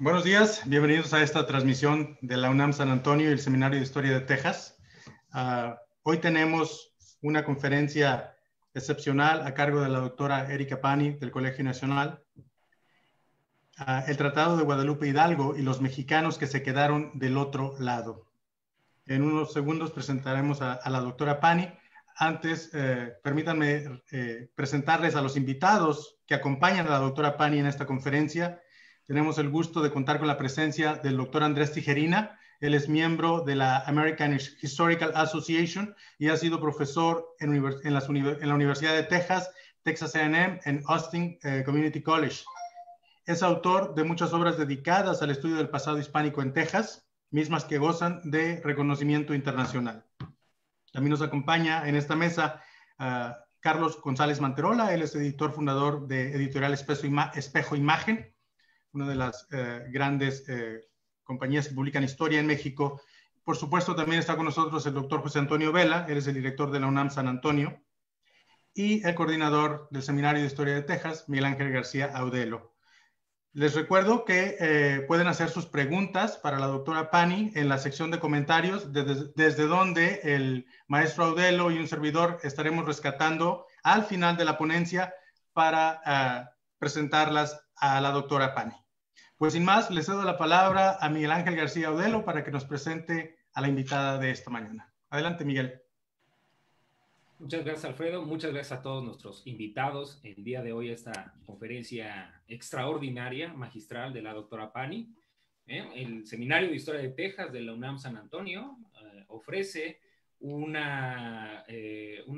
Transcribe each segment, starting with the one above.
Buenos días, bienvenidos a esta transmisión de la UNAM San Antonio y el Seminario de Historia de Texas. Hoy tenemos una conferencia excepcional a cargo de la doctora Erika Pani del Colegio Nacional. El Tratado de Guadalupe Hidalgo y los mexicanos que se quedaron del otro lado. En unos segundos presentaremos a la doctora Pani. Antes, permítanme presentarles a los invitados que acompañan a la doctora Pani en esta conferencia. Tenemos el gusto de contar con la presencia del doctor Andrés Tijerina. Él es miembro de la American Historical Association y ha sido profesor en la Universidad de Texas, Texas A&M, en Austin Community College. Es autor de muchas obras dedicadas al estudio del pasado hispánico en Texas, mismas que gozan de reconocimiento internacional. También nos acompaña en esta mesa Carlos González Manterola. Él es editor fundador de Editorial Espejo Imagen, una de las grandes compañías que publican historia en México. Por supuesto, también está con nosotros el doctor José Antonio Vela. Él es el director de la UNAM San Antonio y el coordinador del Seminario de Historia de Texas, Miguel Ángel García Audelo. Les recuerdo que pueden hacer sus preguntas para la doctora Pani en la sección de comentarios, desde donde el maestro Audelo y un servidor estaremos rescatando al final de la ponencia para presentarlas a la doctora Pani. Pues sin más, le cedo la palabra a Miguel Ángel García Audelo para que nos presente a la invitada de esta mañana. Adelante, Miguel. Muchas gracias, Alfredo. Muchas gracias a todos nuestros invitados el día de hoy a esta conferencia extraordinaria, magistral de la doctora Pani. El Seminario de Historia de Texas de la UNAM San Antonio ofrece una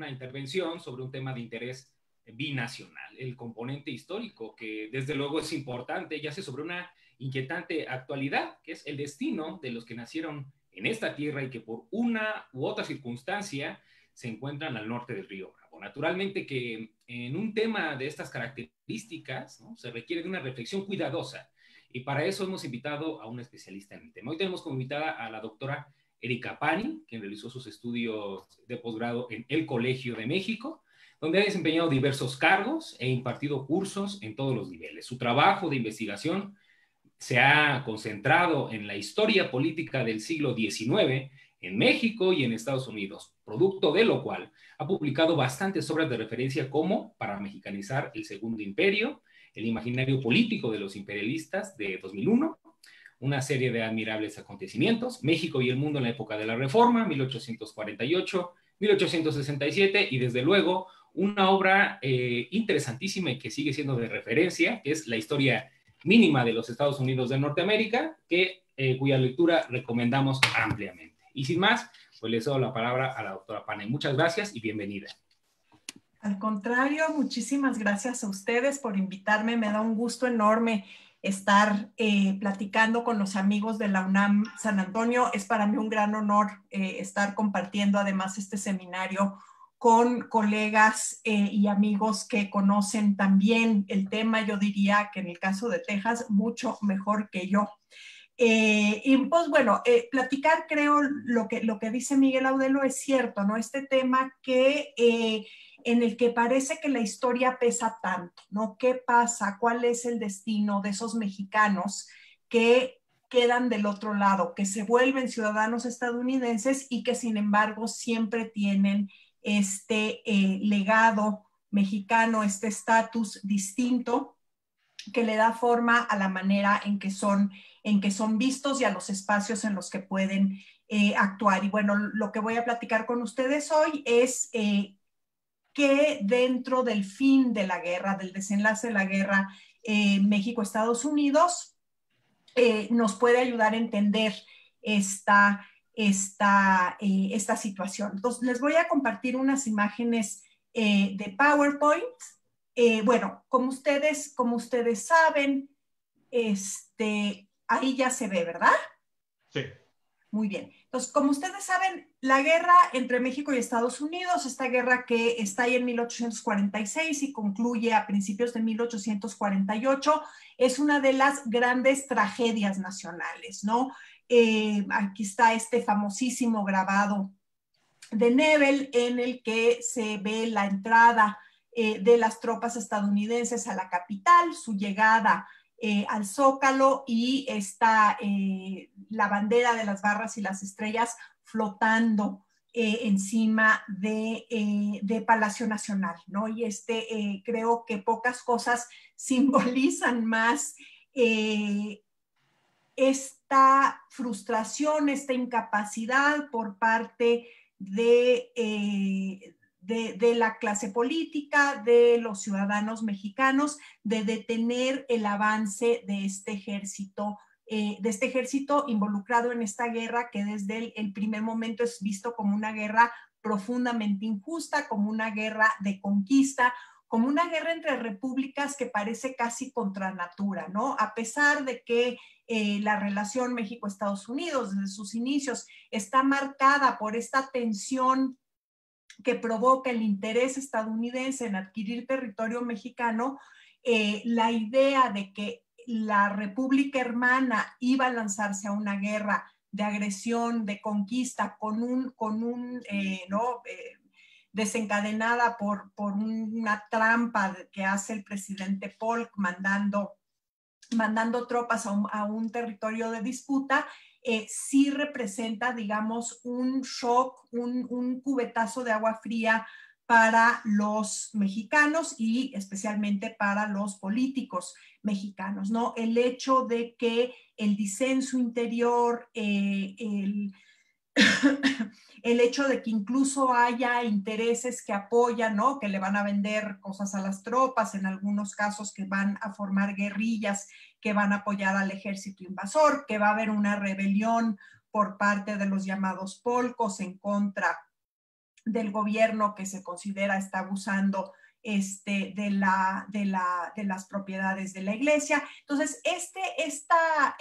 intervención sobre un tema de interés binacional, el componente histórico, que desde luego es importante, ya sea sobre una inquietante actualidad, que es el destino de los que nacieron en esta tierra y que por una u otra circunstancia se encuentran al norte del río Bravo. Naturalmente que en un tema de estas características, ¿no?, se requiere de una reflexión cuidadosa, y para eso hemos invitado a un especialista en el tema. Hoy tenemos como invitada a la doctora Erika Pani, quien realizó sus estudios de posgrado en el Colegio de México, donde ha desempeñado diversos cargos e impartido cursos en todos los niveles. Su trabajo de investigación se ha concentrado en la historia política del siglo XIX en México y en Estados Unidos, producto de lo cual ha publicado bastantes obras de referencia como Para mexicanizar el Segundo Imperio, El imaginario político de los imperialistas de 2001, una serie de admirables acontecimientos, México y el mundo en la época de la Reforma, 1848, 1867, y desde luego una obra interesantísima y que sigue siendo de referencia, que es La historia mínima de los Estados Unidos de Norteamérica, cuya lectura recomendamos ampliamente. Y sin más, pues le cedo la palabra a la doctora Pani. Muchas gracias y bienvenida. Al contrario, muchísimas gracias a ustedes por invitarme. Me da un gusto enorme estar platicando con los amigos de la UNAM San Antonio. Es para mí un gran honor estar compartiendo además este seminario con colegas y amigos que conocen también el tema. Yo diría que en el caso de Texas, mucho mejor que yo. Y pues bueno, platicar, creo, lo que dice Miguel Audelo es cierto, ¿no? Este tema en el que parece que la historia pesa tanto, ¿no? ¿Qué pasa? ¿Cuál es el destino de esos mexicanos que quedan del otro lado, que se vuelven ciudadanos estadounidenses y que sin embargo siempre tienen este legado mexicano, este estatus distinto que le da forma a la manera en que son vistos y a los espacios en los que pueden actuar? Y bueno, lo que voy a platicar con ustedes hoy es que dentro del fin de la guerra, del desenlace de la guerra México-Estados Unidos, nos puede ayudar a entender esta situación. Entonces, les voy a compartir unas imágenes de PowerPoint. Bueno, como ustedes saben, ahí ya se ve, ¿verdad? Sí. Muy bien. Entonces, como ustedes saben, la guerra entre México y Estados Unidos, esta guerra que está ahí en 1846 y concluye a principios de 1848, es una de las grandes tragedias nacionales, ¿no? Aquí está este famosísimo grabado de Nebel en el que se ve la entrada de las tropas estadounidenses a la capital, su llegada al Zócalo y está la bandera de las barras y las estrellas flotando encima de Palacio Nacional, ¿no? Y creo que pocas cosas simbolizan más esta frustración, esta incapacidad por parte de la clase política, de los ciudadanos mexicanos, de detener el avance de este ejército involucrado en esta guerra que desde el primer momento es visto como una guerra profundamente injusta, como una guerra de conquista, como una guerra entre repúblicas que parece casi contra natura, ¿no? A pesar de que la relación México-Estados Unidos desde sus inicios está marcada por esta tensión que provoca el interés estadounidense en adquirir territorio mexicano, la idea de que la República Hermana iba a lanzarse a una guerra de agresión, de conquista, desencadenada por una trampa que hace el presidente Polk mandando tropas a un territorio de disputa, sí representa, digamos, un shock, un cubetazo de agua fría para los mexicanos y especialmente para los políticos mexicanos, ¿no? El hecho de que el disenso interior, el hecho de que incluso haya intereses que apoyan, ¿no? Que le van a vender cosas a las tropas, en algunos casos que van a formar guerrillas, que van a apoyar al ejército invasor, que va a haber una rebelión por parte de los llamados polcos en contra del gobierno que se considera está abusando de las propiedades de la iglesia. Entonces, esta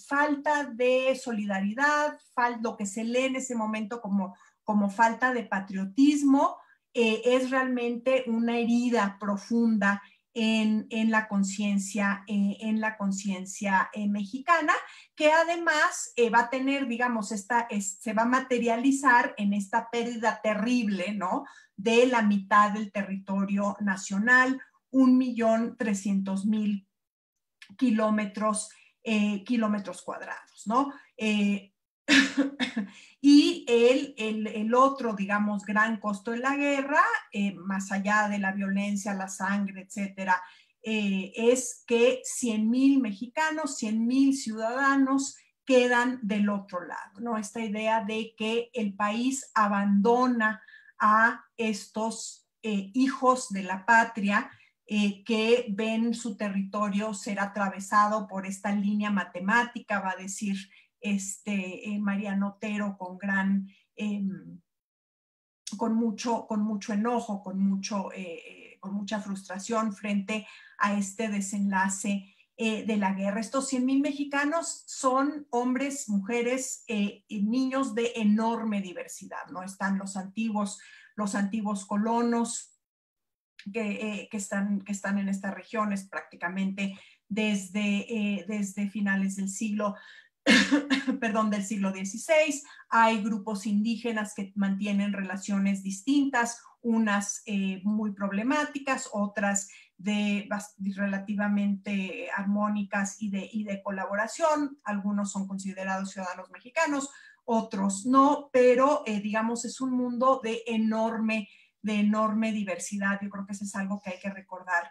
falta de solidaridad, lo que se lee en ese momento como falta de patriotismo, es realmente una herida profunda en la conciencia mexicana, que además va a tener, digamos, se va a materializar en esta pérdida terrible, ¿no? De la mitad del territorio nacional, 1.300.000 kilómetros cuadrados, ¿no? Y el otro, digamos, gran costo de la guerra, más allá de la violencia, la sangre, etcétera, es que 100.000 mexicanos, 100.000 ciudadanos quedan del otro lado, ¿no? Esta idea de que el país abandona a estos hijos de la patria que ven su territorio ser atravesado por esta línea matemática, va a decir Mariano Otero con mucho enojo, con mucha frustración frente a este desenlace de la guerra. Estos 100.000 mexicanos son hombres, mujeres y niños de enorme diversidad, ¿no? Están los antiguos colonos que están en estas regiones prácticamente desde finales del siglo XVI. Hay grupos indígenas que mantienen relaciones distintas, unas muy problemáticas, otras relativamente armónicas y de colaboración. Algunos son considerados ciudadanos mexicanos, otros no, pero digamos es un mundo de enorme diversidad. Yo creo que eso es algo que hay que recordar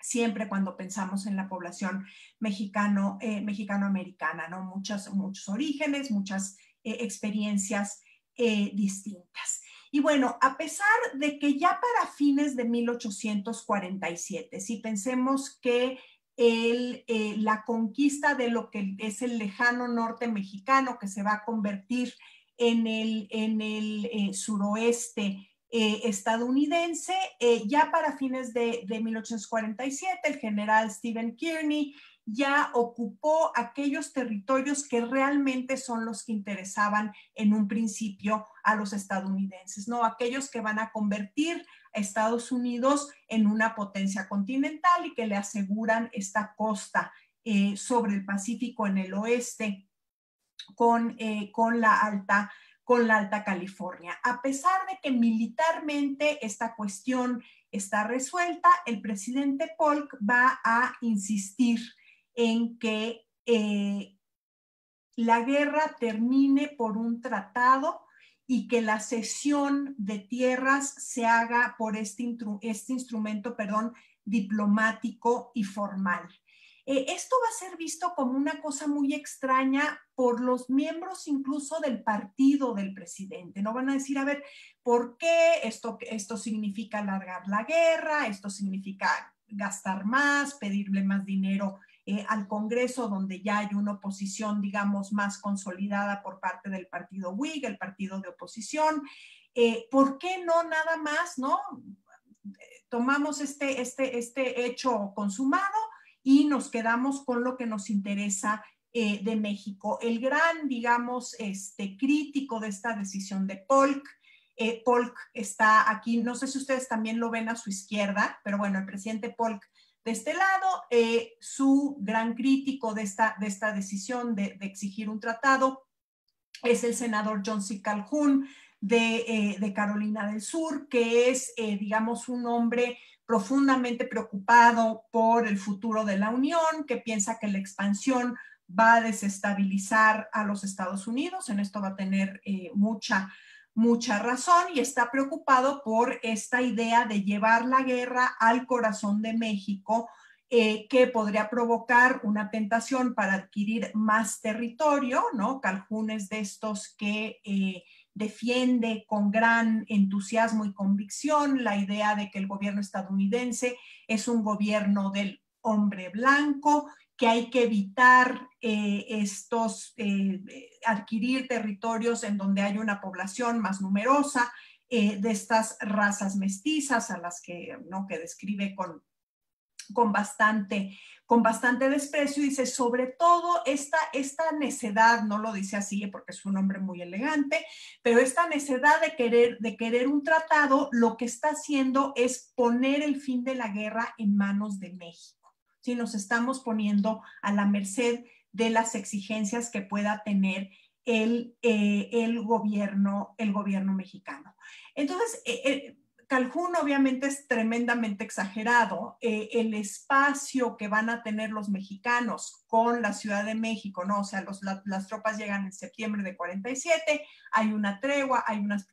siempre cuando pensamos en la población mexicano-americana, ¿no? Muchos orígenes, muchas experiencias distintas. Y bueno, a pesar de que ya para fines de 1847, si pensemos que la conquista de lo que es el lejano norte mexicano, que se va a convertir en el suroeste estadounidense, ya para fines de 1847, el general Stephen Kearny ya ocupó aquellos territorios que realmente son los que interesaban en un principio a los estadounidenses, ¿no? Aquellos que van a convertir a Estados Unidos en una potencia continental y que le aseguran esta costa sobre el Pacífico en el oeste con la Alta California. A pesar de que militarmente esta cuestión está resuelta, el presidente Polk va a insistir en que la guerra termine por un tratado y que la cesión de tierras se haga por este instrumento, diplomático y formal. Esto va a ser visto como una cosa muy extraña por los miembros incluso del partido del presidente. No van a decir, a ver, ¿por qué esto significa alargar la guerra? Esto significa gastar más, pedirle más dinero al Congreso, donde ya hay una oposición, digamos, más consolidada por parte del partido Whig, el partido de oposición. ¿Por qué no nada más, no? Tomamos este hecho consumado y nos quedamos con lo que nos interesa de México. El gran, digamos, crítico de esta decisión de Polk, Polk está aquí, no sé si ustedes también lo ven a su izquierda, pero bueno, el presidente Polk de este lado, su gran crítico de esta decisión de exigir un tratado es el senador John C. Calhoun de Carolina del Sur, que es, digamos, un hombre profundamente preocupado por el futuro de la Unión, que piensa que la expansión va a desestabilizar a los Estados Unidos. En esto va a tener mucha razón, y está preocupado por esta idea de llevar la guerra al corazón de México, que podría provocar una tentación para adquirir más territorio, ¿no? Calhoun es de estos que defiende con gran entusiasmo y convicción la idea de que el gobierno estadounidense es un gobierno del hombre blanco, que hay que evitar adquirir territorios en donde hay una población más numerosa de estas razas mestizas a las que, ¿no?, que describe con bastante desprecio. Dice, sobre todo esta necedad, no lo dice así porque es un hombre muy elegante, pero esta necedad de querer un tratado, lo que está haciendo es poner el fin de la guerra en manos de México. ¿Sí? Nos estamos poniendo a la merced de las exigencias que pueda tener el gobierno mexicano. Entonces, Calhoun obviamente es tremendamente exagerado. El espacio que van a tener los mexicanos con la Ciudad de México, ¿no? O sea, las tropas llegan en septiembre de 47, hay una tregua, hay unas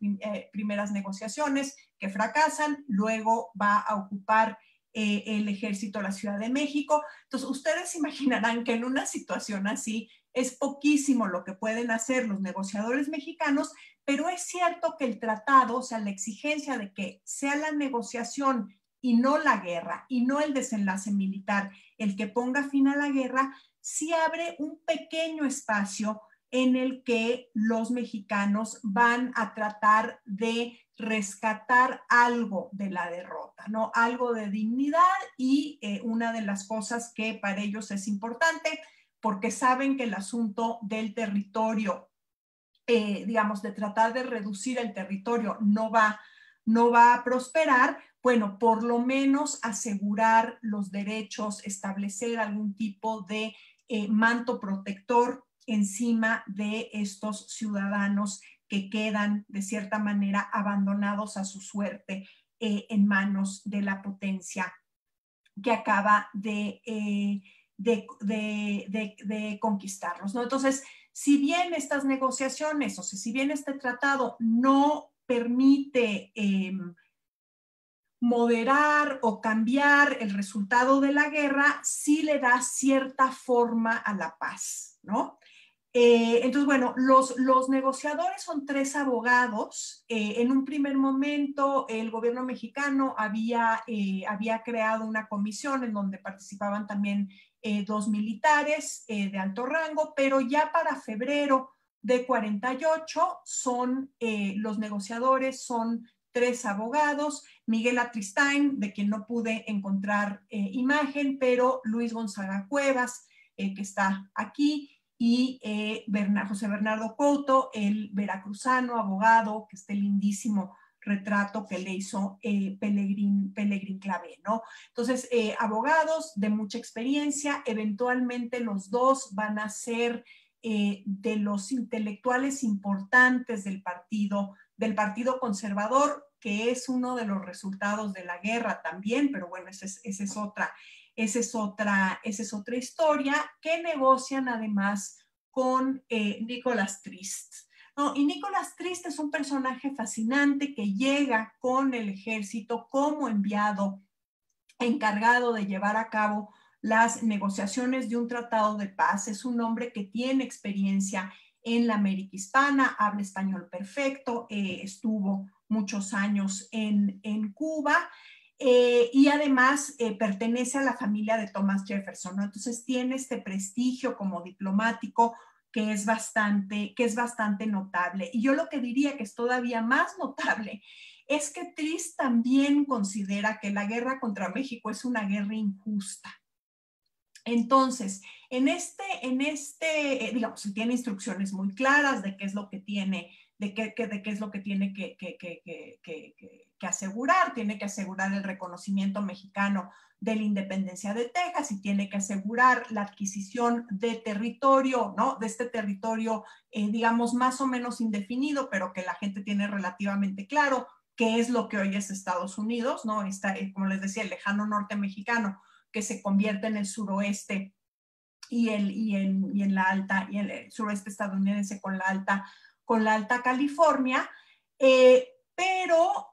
primeras negociaciones que fracasan, luego va a ocupar el ejército la Ciudad de México. Entonces, ustedes imaginarán que en una situación así es poquísimo lo que pueden hacer los negociadores mexicanos, pero es cierto que el tratado, o sea, la exigencia de que sea la negociación y no la guerra, y no el desenlace militar, el que ponga fin a la guerra, sí abre un pequeño espacio en el que los mexicanos van a tratar de rescatar algo de la derrota, ¿no? Algo de dignidad, y una de las cosas que para ellos es importante, porque saben que el asunto del territorio, digamos, de tratar de reducir el territorio no va a prosperar. Bueno, por lo menos asegurar los derechos, establecer algún tipo de manto protector encima de estos ciudadanos que quedan de cierta manera abandonados a su suerte en manos de la potencia que acaba de conquistarlos, ¿no? Entonces, si bien estas negociaciones, o sea, si bien este tratado no permite moderar o cambiar el resultado de la guerra, sí le da cierta forma a la paz, ¿no? Entonces, bueno, los negociadores son 3 abogados. En un primer momento, el gobierno mexicano había creado una comisión en donde participaban también 2 militares de alto rango, pero ya para febrero de 48 los negociadores son 3 abogados: Miguel Atristain, de quien no pude encontrar imagen, pero Luis Gonzaga Cuevas, que está aquí, y José Bernardo Couto, el veracruzano abogado, que este lindísimo retrato que le hizo Pelegrín Clavé, ¿no? Entonces, abogados de mucha experiencia. Eventualmente los dos van a ser de los intelectuales importantes del Partido Conservador, que es uno de los resultados de la guerra también, pero bueno, esa es esa es otra historia, que negocian además con Nicolás Trist, ¿no? Y Nicolás Trist es un personaje fascinante que llega con el ejército como enviado encargado de llevar a cabo las negociaciones de un tratado de paz. Es un hombre que tiene experiencia en la América Hispana, habla español perfecto, estuvo muchos años en Cuba, y además pertenece a la familia de Thomas Jefferson, ¿no? Entonces tiene este prestigio como diplomático que es bastante notable. Y yo lo que diría que es todavía más notable es que Trist también considera que la guerra contra México es una guerra injusta. Entonces, digamos, tiene instrucciones muy claras de qué es lo que tiene, de qué es lo que tiene que asegurar. Tiene que asegurar el reconocimiento mexicano de la independencia de Texas y tiene que asegurar la adquisición de territorio, ¿no? De este territorio, digamos, más o menos indefinido, pero que la gente tiene relativamente claro qué es lo que hoy es Estados Unidos, ¿no? Como les decía, el lejano norte mexicano, que se convierte en el suroeste y en la alta, y el suroeste estadounidense con la alta California, pero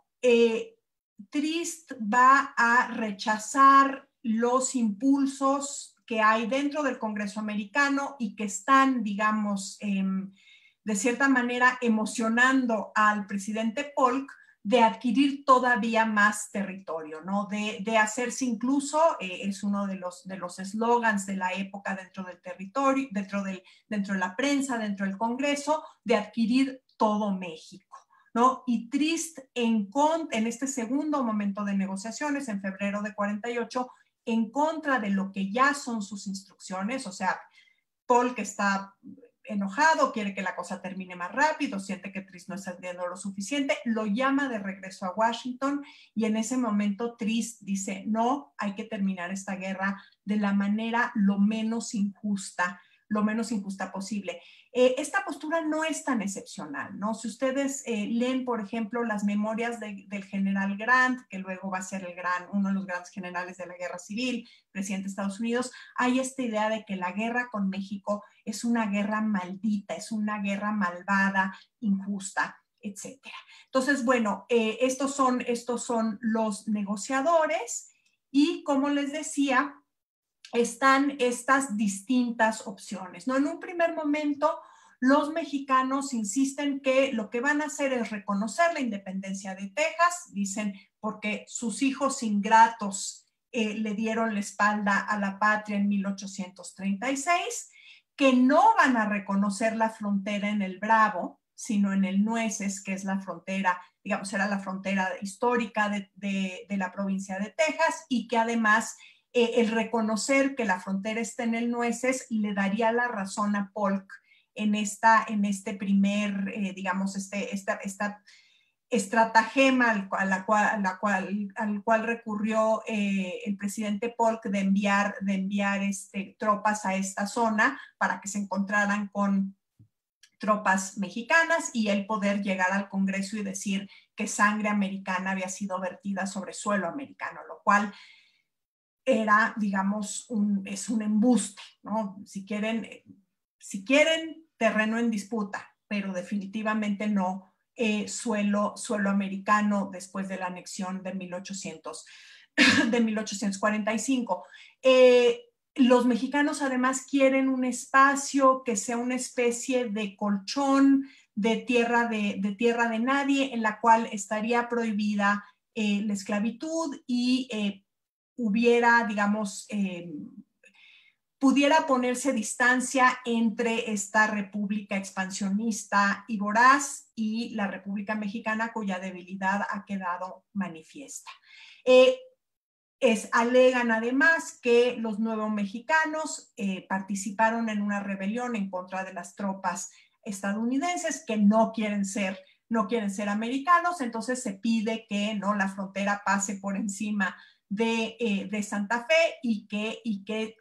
Trist va a rechazar los impulsos que hay dentro del Congreso americano y que están, digamos, de cierta manera emocionando al presidente Polk de adquirir todavía más territorio, ¿no? De hacerse incluso, es uno de los eslogans de la época dentro del territorio, dentro de la prensa, dentro del Congreso, de adquirir todo México, ¿no? Y Trist en este segundo momento de negociaciones, en febrero de 48, en contra de lo que ya son sus instrucciones, o sea, Polk está enojado, quiere que la cosa termine más rápido, siente que Trist no está haciendo lo suficiente, lo llama de regreso a Washington y en ese momento Trist dice, no, hay que terminar esta guerra de la manera lo menos injusta posible. Esta postura no es tan excepcional, ¿no? Si ustedes leen, por ejemplo, las memorias del general Grant, que luego va a ser uno de los grandes generales de la Guerra Civil, presidente de Estados Unidos, hay esta idea de que la guerra con México es una guerra maldita, es una guerra malvada, injusta, etcétera. Entonces, bueno, estos son los negociadores y, como les decía, están estas distintas opciones, ¿no? En un primer momento, los mexicanos insisten que lo que van a hacer es reconocer la independencia de Texas, dicen, porque sus hijos ingratos le dieron la espalda a la patria en 1836, que no van a reconocer la frontera en el Bravo, sino en el Nueces, que es la frontera, digamos, era la frontera histórica de la provincia de Texas, y que además el reconocer que la frontera está en el Nueces le daría la razón a Polk en este primer, digamos, esta estratagema al cual recurrió el presidente Polk de enviar tropas a esta zona para que se encontraran con tropas mexicanas y él poder llegar al Congreso y decir que sangre americana había sido vertida sobre suelo americano, lo cual era, digamos, es un embuste, ¿no? Si quieren, terreno en disputa, pero definitivamente no suelo americano después de la anexión de 1845. Los mexicanos además quieren un espacio que sea una especie de colchón de tierra de nadie, en la cual estaría prohibida la esclavitud y hubiera, digamos, pudiera ponerse distancia entre esta república expansionista y voraz y la República Mexicana, cuya debilidad ha quedado manifiesta. Alegan además que los nuevos mexicanos participaron en una rebelión en contra de las tropas estadounidenses, que no quieren ser americanos, entonces se pide que no la frontera pase por encima de Santa Fe y que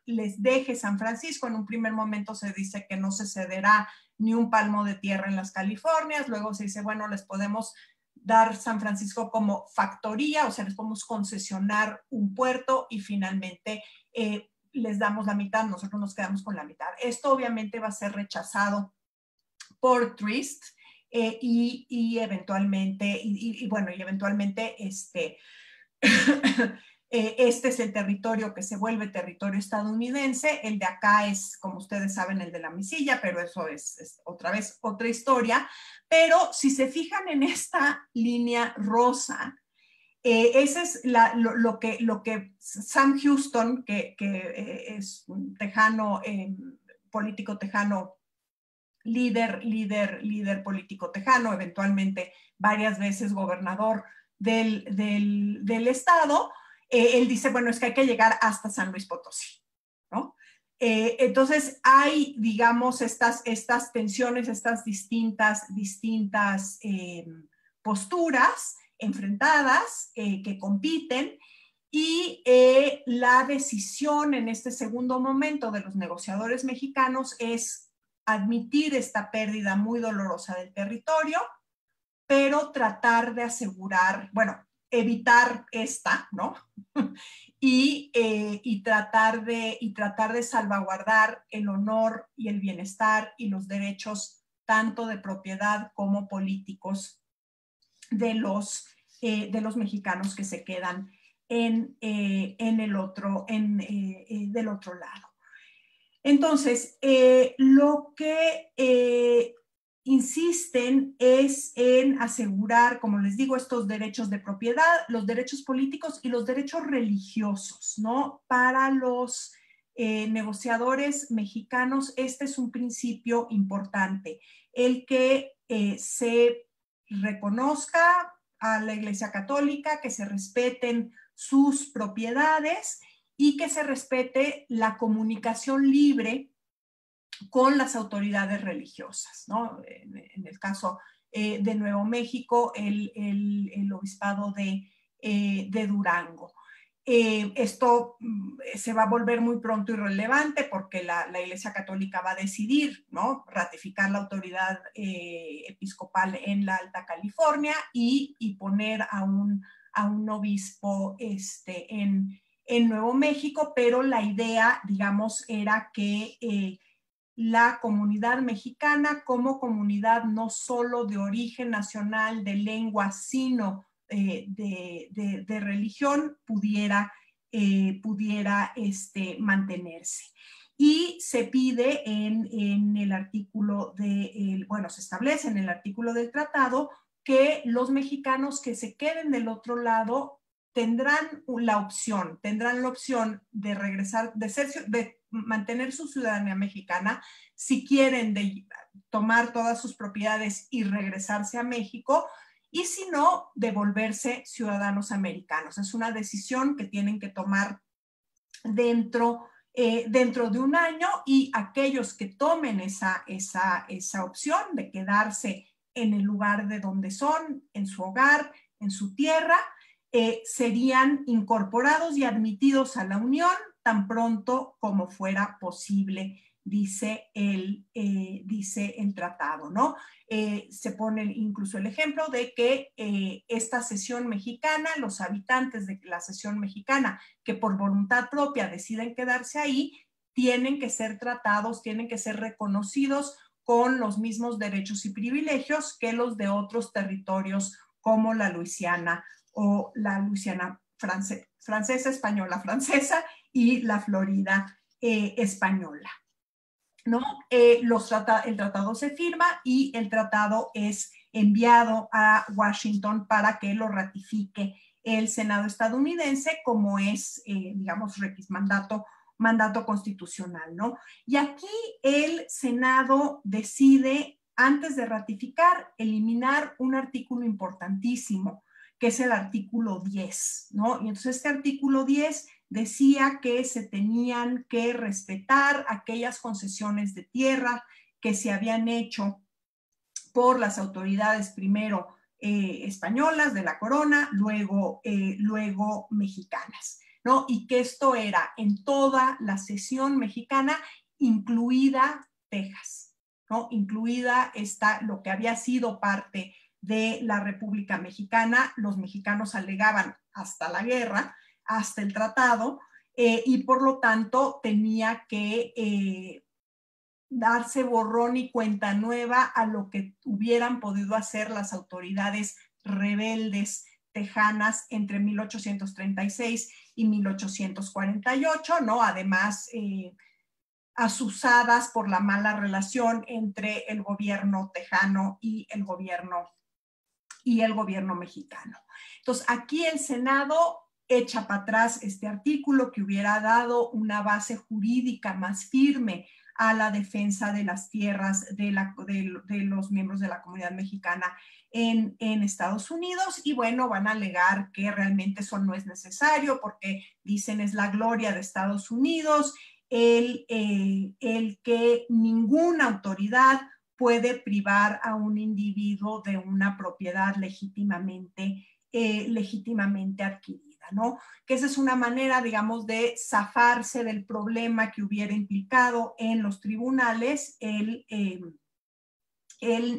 les deje San Francisco. En un primer momento se dice que no se cederá ni un palmo de tierra en las Californias, luego se dice, bueno, les podemos dar San Francisco como factoría, o sea, les podemos concesionar un puerto, y finalmente les damos la mitad, nosotros nos quedamos con la mitad. Esto obviamente va a ser rechazado por Trist y eventualmente, este es el territorio que se vuelve territorio estadounidense. El de acá es, como ustedes saben, el de la Mesilla, pero eso es otra vez otra historia. Pero si se fijan en esta línea rosa, ese es lo que Sam Houston, que es un tejano, político tejano, líder político tejano, eventualmente varias veces gobernador del estado, él dice, bueno, es que hay que llegar hasta San Luis Potosí, ¿no? Entonces hay, digamos, estas tensiones, estas distintas posturas enfrentadas que compiten, y la decisión en este segundo momento de los negociadores mexicanos es admitir esta pérdida muy dolorosa del territorio, pero tratar de asegurar, bueno, evitar esta, ¿no? y tratar de salvaguardar el honor y el bienestar y los derechos tanto de propiedad como políticos de los mexicanos que se quedan del otro lado. Entonces, lo que insisten es en asegurar, como les digo, estos derechos de propiedad, los derechos políticos y los derechos religiosos, ¿no? Para los negociadores mexicanos, este es un principio importante, el que se reconozca a la Iglesia Católica, que se respeten sus propiedades y que se respete la comunicación libre con las autoridades religiosas, ¿no? En el caso de Nuevo México, el obispado de Durango. Esto se va a volver muy pronto irrelevante porque la Iglesia Católica va a decidir, ¿no?, ratificar la autoridad episcopal en la Alta California y poner a un obispo en Nuevo México, pero la idea, digamos, era que la comunidad mexicana como comunidad no solo de origen nacional, de lengua, sino de religión pudiera mantenerse. Y se pide en el artículo se establece en el artículo del tratado que los mexicanos que se queden del otro lado tendrán la opción de regresar, de mantener su ciudadanía mexicana, si quieren tomar todas sus propiedades y regresarse a México, y si no, de volverse ciudadanos americanos. Es una decisión que tienen que tomar dentro de un año, y aquellos que tomen esa opción de quedarse en el lugar de donde son, en su hogar, en su tierra, serían incorporados y admitidos a la Unión tan pronto como fuera posible, dice el tratado, ¿no? Se pone incluso el ejemplo de que esta cesión mexicana, los habitantes de la cesión mexicana que por voluntad propia deciden quedarse ahí, tienen que ser tratados, tienen que ser reconocidos con los mismos derechos y privilegios que los de otros territorios como la Luisiana o la Luisiana francesa, española francesa, y la Florida española, ¿no? El tratado se firma y el tratado es enviado a Washington para que lo ratifique el Senado estadounidense, como es, digamos, mandato constitucional, ¿no? Y aquí el Senado decide, antes de ratificar, eliminar un artículo importantísimo, que es el artículo 10, ¿no? Y entonces este artículo 10 decía que se tenían que respetar aquellas concesiones de tierra que se habían hecho por las autoridades primero españolas de la corona, luego mexicanas, ¿no? Y que esto era en toda la cesión mexicana, incluida Texas, ¿no? Incluida lo que había sido parte de la República Mexicana. Los mexicanos alegaban hasta la guerra, hasta el tratado, y por lo tanto tenía que darse borrón y cuenta nueva a lo que hubieran podido hacer las autoridades rebeldes tejanas entre 1836 y 1848, ¿no? Además, azuzadas por la mala relación entre el gobierno tejano y el gobierno mexicano. Entonces, aquí el Senado echa para atrás este artículo que hubiera dado una base jurídica más firme a la defensa de las tierras de los miembros de la comunidad mexicana en Estados Unidos, y bueno, van a alegar que realmente eso no es necesario porque dicen es la gloria de Estados Unidos el que ninguna autoridad puede privar a un individuo de una propiedad legítimamente adquirida, ¿no? Que esa es una manera, digamos, de zafarse del problema que hubiera implicado en los tribunales el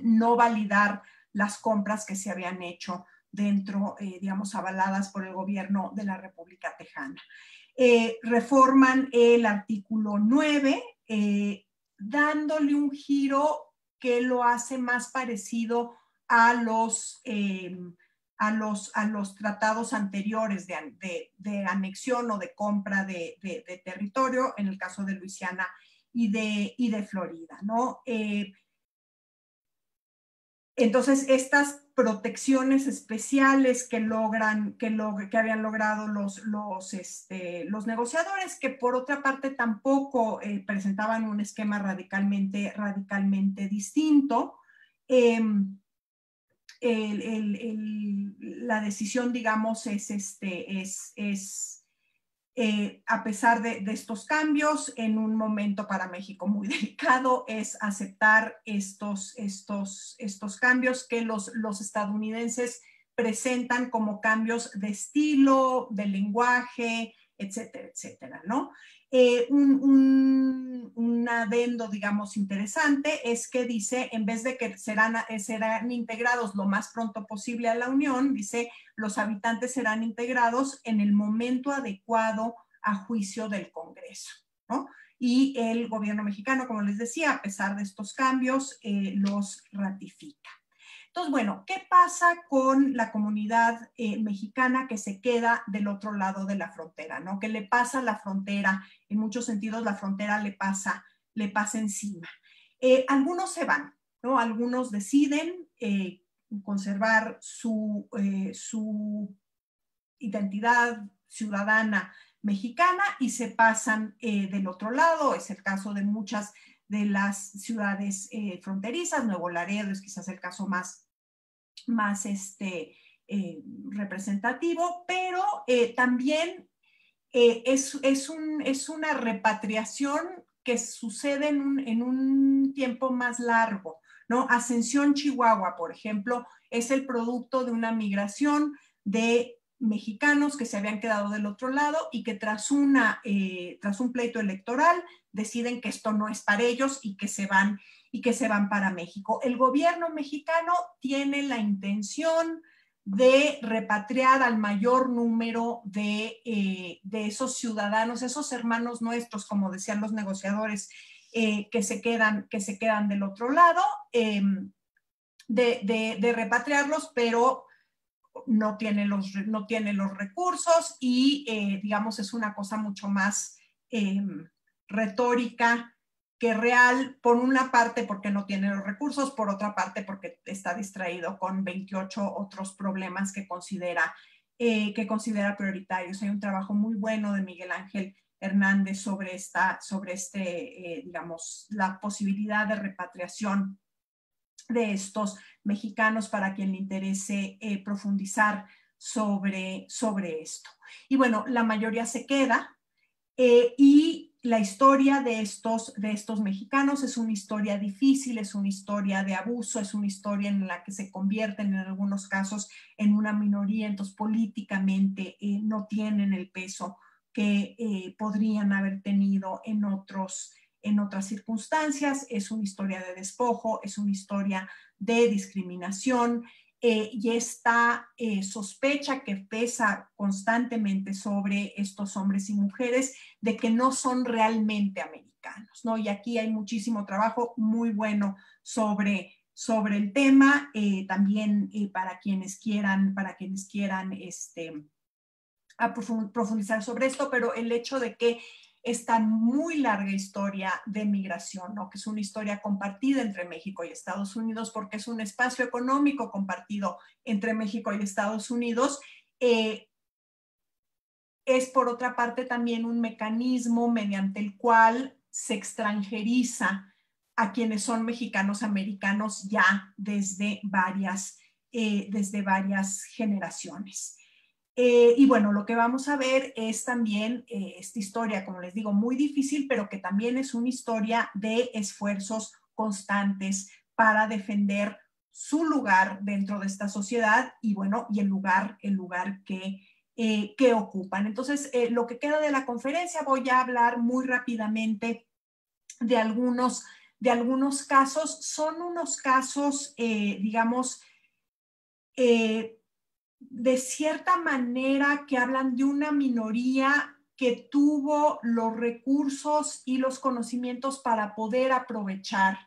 no validar las compras que se habían hecho dentro, digamos, avaladas por el gobierno de la República Tejana. Reforman el artículo 9, dándole un giro que lo hace más parecido a los tratados anteriores de anexión o de compra de territorio, en el caso de Luisiana y de Florida, ¿no? Entonces, estas protecciones especiales que habían logrado los negociadores, que por otra parte tampoco presentaban un esquema radicalmente distinto, la decisión, digamos, a pesar de estos cambios, en un momento para México muy delicado, es aceptar estos cambios que los estadounidenses presentan como cambios de estilo, de lenguaje, etcétera, etcétera, ¿no? Un adendo, digamos, interesante es que dice, en vez de que serán integrados lo más pronto posible a la Unión, dice, los habitantes serán integrados en el momento adecuado a juicio del Congreso, ¿no? Y el gobierno mexicano, como les decía, a pesar de estos cambios, los ratifica. Entonces, bueno, ¿qué pasa con la comunidad mexicana que se queda del otro lado de la frontera, ¿no? ¿Qué le pasa a la frontera? En muchos sentidos, la frontera le pasa encima. Algunos se van, ¿no? Algunos deciden conservar su identidad ciudadana mexicana y se pasan del otro lado. Es el caso de muchas de las ciudades fronterizas. Nuevo Laredo es quizás el caso más representativo, pero también es una repatriación que sucede en un tiempo más largo, ¿no? Ascensión, Chihuahua, por ejemplo, es el producto de una migración de mexicanos que se habían quedado del otro lado y que tras un pleito electoral deciden que esto no es para ellos y que se van para México. El gobierno mexicano tiene la intención de repatriar al mayor número de esos ciudadanos, esos hermanos nuestros, como decían los negociadores, que se quedan del otro lado, de repatriarlos, pero no tiene los recursos y, digamos, es una cosa mucho más retórica que real, por una parte porque no tiene los recursos, por otra parte porque está distraído con 28 otros problemas que considera prioritarios. Hay un trabajo muy bueno de Miguel Ángel Hernández sobre digamos, la posibilidad de repatriación de estos mexicanos para quien le interese profundizar sobre esto. Y bueno, la mayoría se queda y la historia de estos mexicanos es una historia difícil, es una historia de abuso, es una historia en la que se convierten en algunos casos en una minoría, entonces políticamente no tienen el peso que podrían haber tenido en otras circunstancias. Es una historia de despojo, es una historia de discriminación, y esta sospecha que pesa constantemente sobre estos hombres y mujeres de que no son realmente americanos, ¿no? Y aquí hay muchísimo trabajo muy bueno sobre el tema, también para quienes quieran profundizar sobre esto, pero el hecho de que esta muy larga historia de migración, ¿no? Que es una historia compartida entre México y Estados Unidos, porque es un espacio económico compartido entre México y Estados Unidos, es por otra parte también un mecanismo mediante el cual se extranjeriza a quienes son mexicanos americanos ya desde varias generaciones. Y bueno, lo que vamos a ver es también esta historia, como les digo, muy difícil, pero que también es una historia de esfuerzos constantes para defender su lugar dentro de esta sociedad y bueno, y el lugar que ocupan. Entonces, lo que queda de la conferencia, voy a hablar muy rápidamente de algunos casos. Son unos casos, digamos, de cierta manera que hablan de una minoría que tuvo los recursos y los conocimientos para poder aprovechar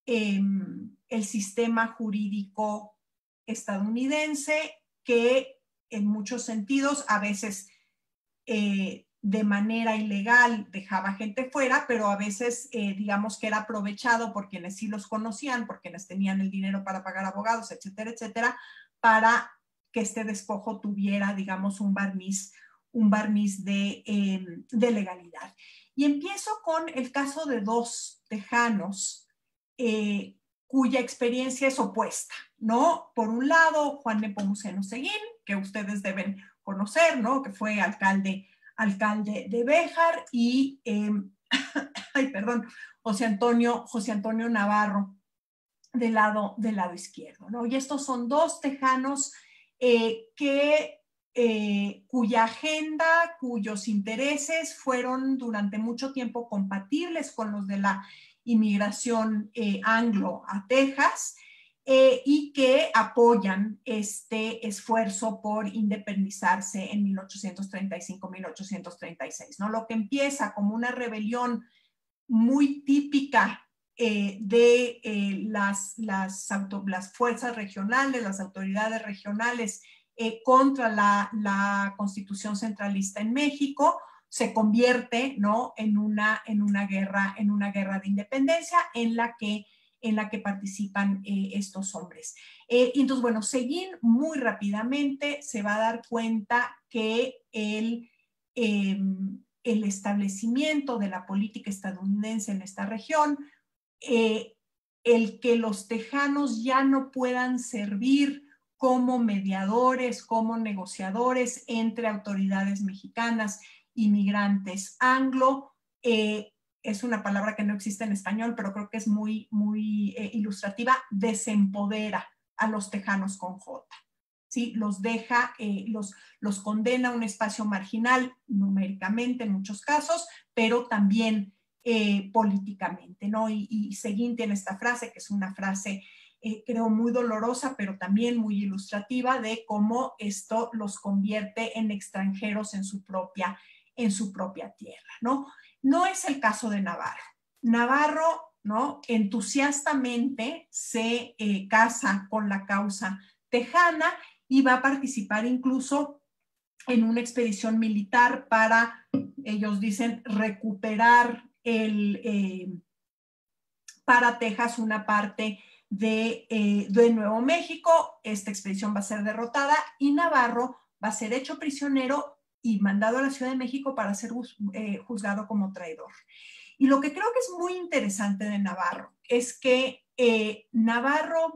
el sistema jurídico estadounidense, que en muchos sentidos, a veces de manera ilegal dejaba gente fuera, pero a veces digamos que era aprovechado por quienes sí los conocían, por quienes tenían el dinero para pagar abogados, etcétera, etcétera, para que este despojo tuviera, digamos, un barniz de legalidad. Y empiezo con el caso de dos tejanos cuya experiencia es opuesta, ¿no? Por un lado, Juan Nepomuceno Seguín, que ustedes deben conocer, ¿no? Que fue alcalde de Béjar, y José Antonio Navarro del lado izquierdo, ¿no? Y estos son dos tejanos cuya agenda, cuyos intereses fueron durante mucho tiempo compatibles con los de la inmigración anglo a Texas, y que apoyan este esfuerzo por independizarse en 1835-1836, ¿no? Lo que empieza como una rebelión muy típica de las fuerzas regionales, las autoridades regionales contra la Constitución centralista en México, se convierte, ¿no?, en una guerra de independencia en la que participan estos hombres. Y entonces, bueno, Seguín muy rápidamente se va a dar cuenta que el establecimiento de la política estadounidense en esta región, el que los tejanos ya no puedan servir como mediadores, como negociadores entre autoridades mexicanas y migrantes anglo, es una palabra que no existe en español, pero creo que es muy ilustrativa, desempodera a los tejanos con J. ¿Sí? Los deja, los condena a un espacio marginal numéricamente en muchos casos, pero también políticamente, ¿no? Y Seguín tiene esta frase, que es una frase creo muy dolorosa, pero también muy ilustrativa de cómo esto los convierte en extranjeros en su propia tierra, ¿no? No es el caso de Navarro. Navarro, ¿no?, entusiastamente se casa con la causa tejana y va a participar incluso en una expedición militar para, ellos dicen, recuperar para Texas una parte de Nuevo México. Esta expedición va a ser derrotada y Navarro va a ser hecho prisionero y mandado a la Ciudad de México para ser juzgado como traidor. Y lo que creo que es muy interesante de Navarro es que Navarro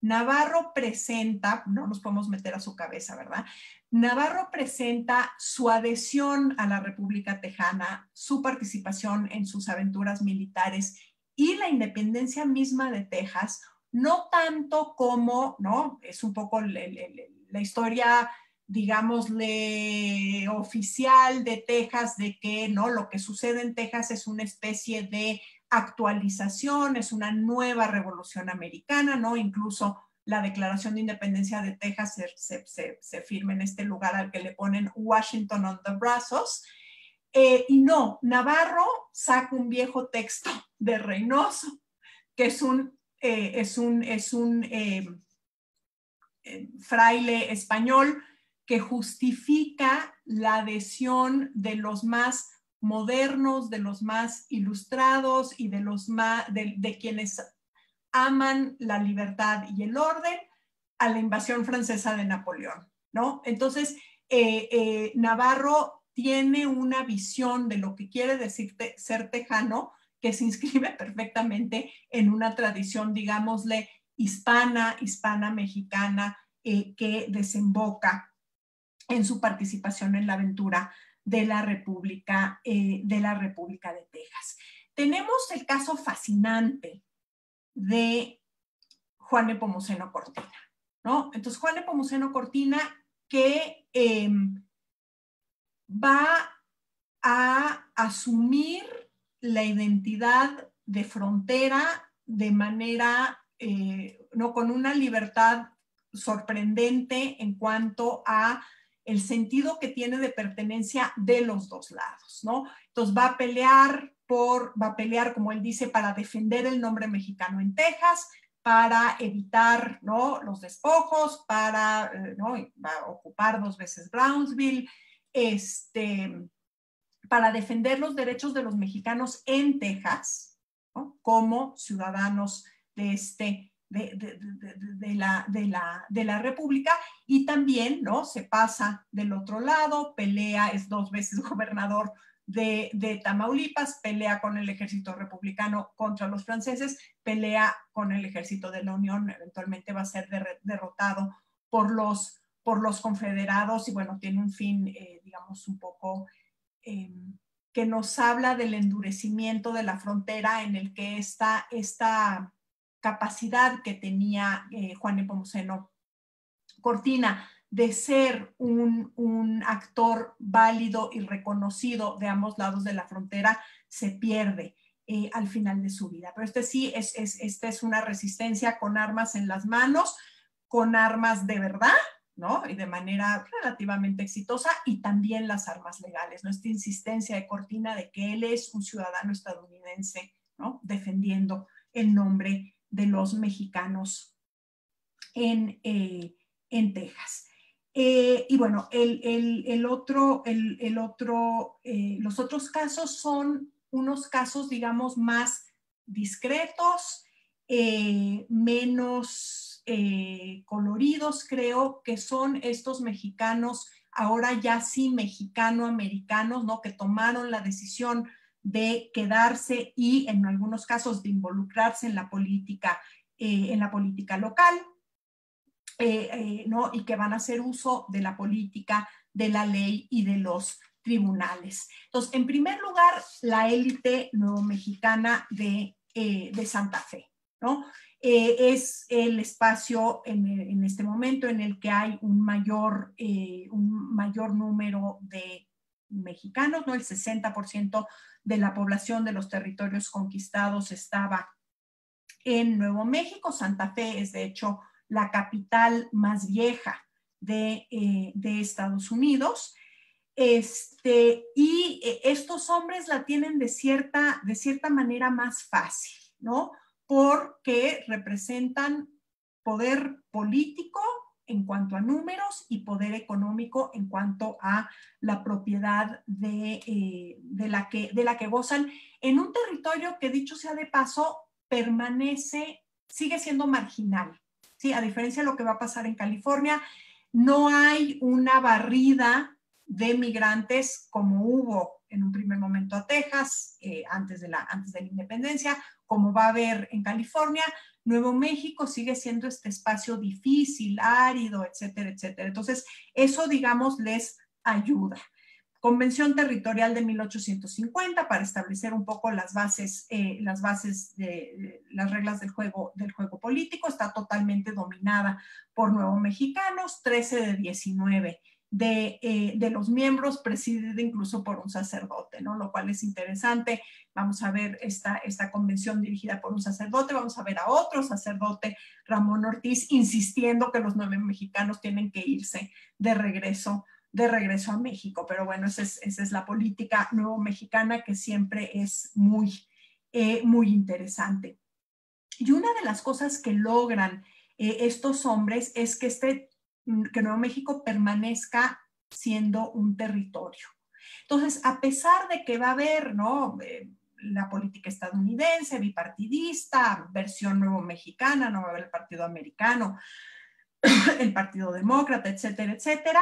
Navarro presenta, no nos podemos meter a su cabeza, ¿verdad? Navarro presenta su adhesión a la República Tejana, su participación en sus aventuras militares y la independencia misma de Texas, no tanto como, ¿no?, es un poco la historia, digámosle, oficial de Texas, de que, ¿no?, lo que sucede en Texas es una especie de actualización, es una nueva revolución americana, ¿no? Incluso la Declaración de Independencia de Texas se firma en este lugar al que le ponen Washington on the Brazos. Y no, Navarro saca un viejo texto de Reynoso, que es un fraile español que justifica la adhesión de los más modernos, de los más ilustrados y de los más de quienes aman la libertad y el orden a la invasión francesa de Napoleón, ¿no? Entonces, Navarro tiene una visión de lo que quiere decir ser tejano que se inscribe perfectamente en una tradición, digámosle, hispana-mexicana, que desemboca en su participación en la aventura de la República de Texas. Tenemos el caso fascinante de Juan Nepomuceno Cortina, ¿no? Entonces, Juan Nepomuceno Cortina, que va a asumir la identidad de frontera de manera, no, con una libertad sorprendente en cuanto a el sentido que tiene de pertenencia de los dos lados, ¿no? Entonces va a pelear, como él dice, para defender el nombre mexicano en Texas, para evitar, ¿no?, los despojos, para, ¿no?, va a ocupar 2 veces Brownsville, para defender los derechos de los mexicanos en Texas, ¿no?, como ciudadanos de la República, y también, ¿no?, se pasa del otro lado, pelea, es 2 veces gobernador de Tamaulipas, pelea con el ejército republicano contra los franceses, pelea con el ejército de la Unión, eventualmente va a ser derrotado por los confederados, y bueno, tiene un fin, digamos, un poco que nos habla del endurecimiento de la frontera, en el que esta capacidad que tenía Juan Nepomuceno Cortina de ser un actor válido y reconocido de ambos lados de la frontera se pierde al final de su vida. Pero esta es una resistencia con armas en las manos, con armas de verdad, ¿no?, y de manera relativamente exitosa, y también las armas legales, ¿no?, esta insistencia de Cortina de que él es un ciudadano estadounidense, ¿no?, defendiendo el nombre de los mexicanos en Texas. Y bueno, los otros casos son unos casos, digamos, más discretos, menos coloridos, creo, que son estos mexicanos, ahora ya sí mexicano-americanos, ¿no?, que tomaron la decisión de quedarse y en algunos casos de involucrarse en la política local. ¿No?, y que van a hacer uso de la política, de la ley y de los tribunales. Entonces, en primer lugar, la élite nuevo-mexicana de Santa Fe, ¿no? Es el espacio en este momento en el que hay un mayor número de mexicanos, ¿no? El 60% de la población de los territorios conquistados estaba en Nuevo México. Santa Fe es, de hecho, la capital más vieja de Estados Unidos. Y estos hombres la tienen de cierta manera más fácil, ¿no?, porque representan poder político en cuanto a números y poder económico en cuanto a la propiedad de la que gozan en un territorio que, dicho sea de paso, sigue siendo marginal. Sí, a diferencia de lo que va a pasar en California, no hay una barrida de migrantes como hubo en un primer momento a Texas, antes de la independencia, como va a haber en California. Nuevo México sigue siendo este espacio difícil, árido, etcétera, etcétera. Entonces, eso, digamos, les ayuda. Convención Territorial de 1850 para establecer un poco las bases de las reglas del juego político. Está totalmente dominada por nuevos mexicanos. 13 de 19 de los miembros, presidida incluso por un sacerdote, ¿no? Lo cual es interesante. Vamos a ver esta convención dirigida por un sacerdote, vamos a ver a otro sacerdote, Ramón Ortiz, insistiendo que los 9 mexicanos tienen que irse de regreso a México. Pero bueno, esa es la política nuevo mexicana, que siempre es muy interesante. Y una de las cosas que logran estos hombres es que Nuevo México permanezca siendo un territorio. Entonces, a pesar de que va a haber, ¿no?, la política estadounidense, bipartidista, versión nuevo mexicana, no va a haber el partido americano, el partido demócrata, etcétera, etcétera,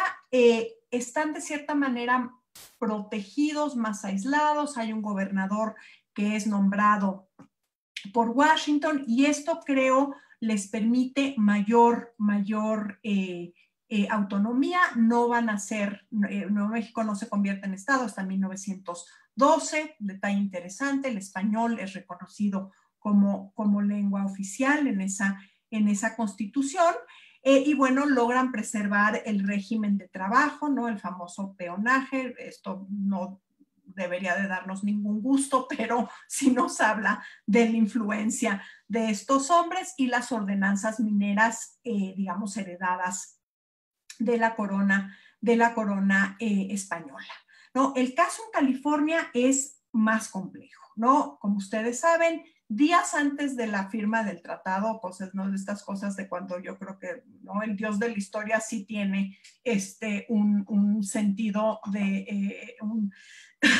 están de cierta manera protegidos, más aislados. Hay un gobernador que es nombrado por Washington, y esto, creo, les permite mayor autonomía. No van a ser, Nuevo México no se convierte en estado hasta 1912, detalle interesante. El español es reconocido como lengua oficial en esa constitución. Y bueno, logran preservar el régimen de trabajo, ¿no?, el famoso peonaje. Esto no debería de darnos ningún gusto, pero sí nos habla de la influencia de estos hombres, y las ordenanzas mineras, digamos, heredadas de la corona española, ¿no? El caso en California es más complejo, ¿no? Como ustedes saben, días antes de la firma del tratado, cosas, ¿no?, de estas cosas de cuando yo creo que, ¿no?, el dios de la historia sí tiene un sentido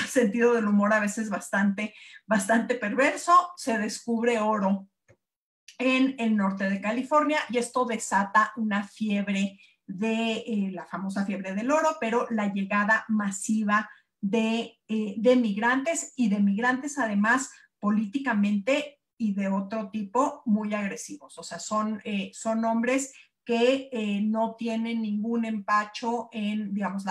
sentido del humor a veces bastante perverso. Se descubre oro en el norte de California, y esto desata una fiebre la famosa fiebre del oro, pero la llegada masiva de migrantes, y de migrantes además políticamente y de otro tipo muy agresivos. O sea, son hombres que no tienen ningún empacho en, digamos,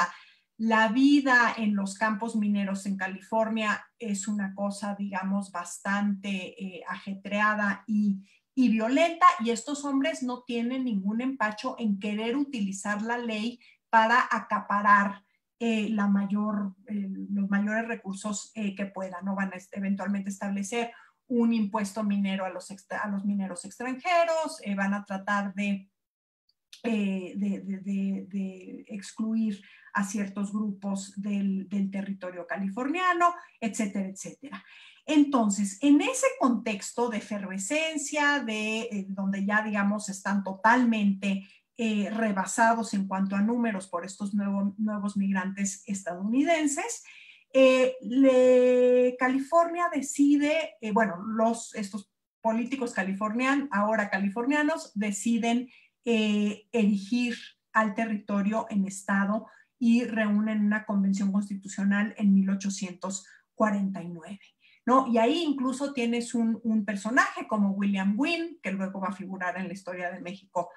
la vida en los campos mineros en California es una cosa, digamos, bastante ajetreada y violenta, y estos hombres no tienen ningún empacho en querer utilizar la ley para acaparar los mayores recursos que puedan, ¿no? Van a eventualmente establecer un impuesto minero a los mineros extranjeros, van a tratar de excluir a ciertos grupos del territorio californiano, etcétera, etcétera. Entonces, en ese contexto de efervescencia, donde ya, digamos, están totalmente rebasados en cuanto a números por estos nuevos migrantes estadounidenses, California decide, estos políticos ahora californianos, deciden erigir al territorio en estado, y reúnen una convención constitucional en 1849, ¿no? Y ahí incluso tienes un personaje como William Wynne, que luego va a figurar en la historia de México,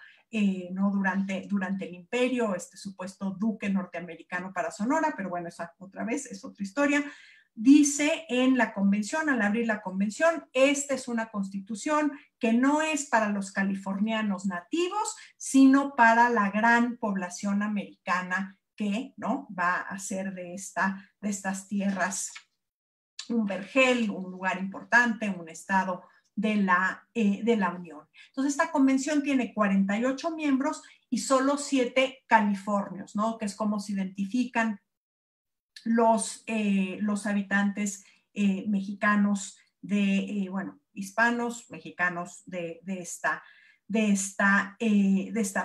¿no?, durante el imperio, este supuesto duque norteamericano para Sonora, pero bueno, esa otra vez es otra historia. Dice en la convención, al abrir la convención, esta es una constitución que no es para los californianos nativos, sino para la gran población americana que, ¿no?, va a hacer de estas tierras un vergel, un lugar importante, un estado de la Unión. Entonces, esta convención tiene 48 miembros y solo 7 californios, ¿no?, que es como se identifican los habitantes mexicanos hispanos, mexicanos de esta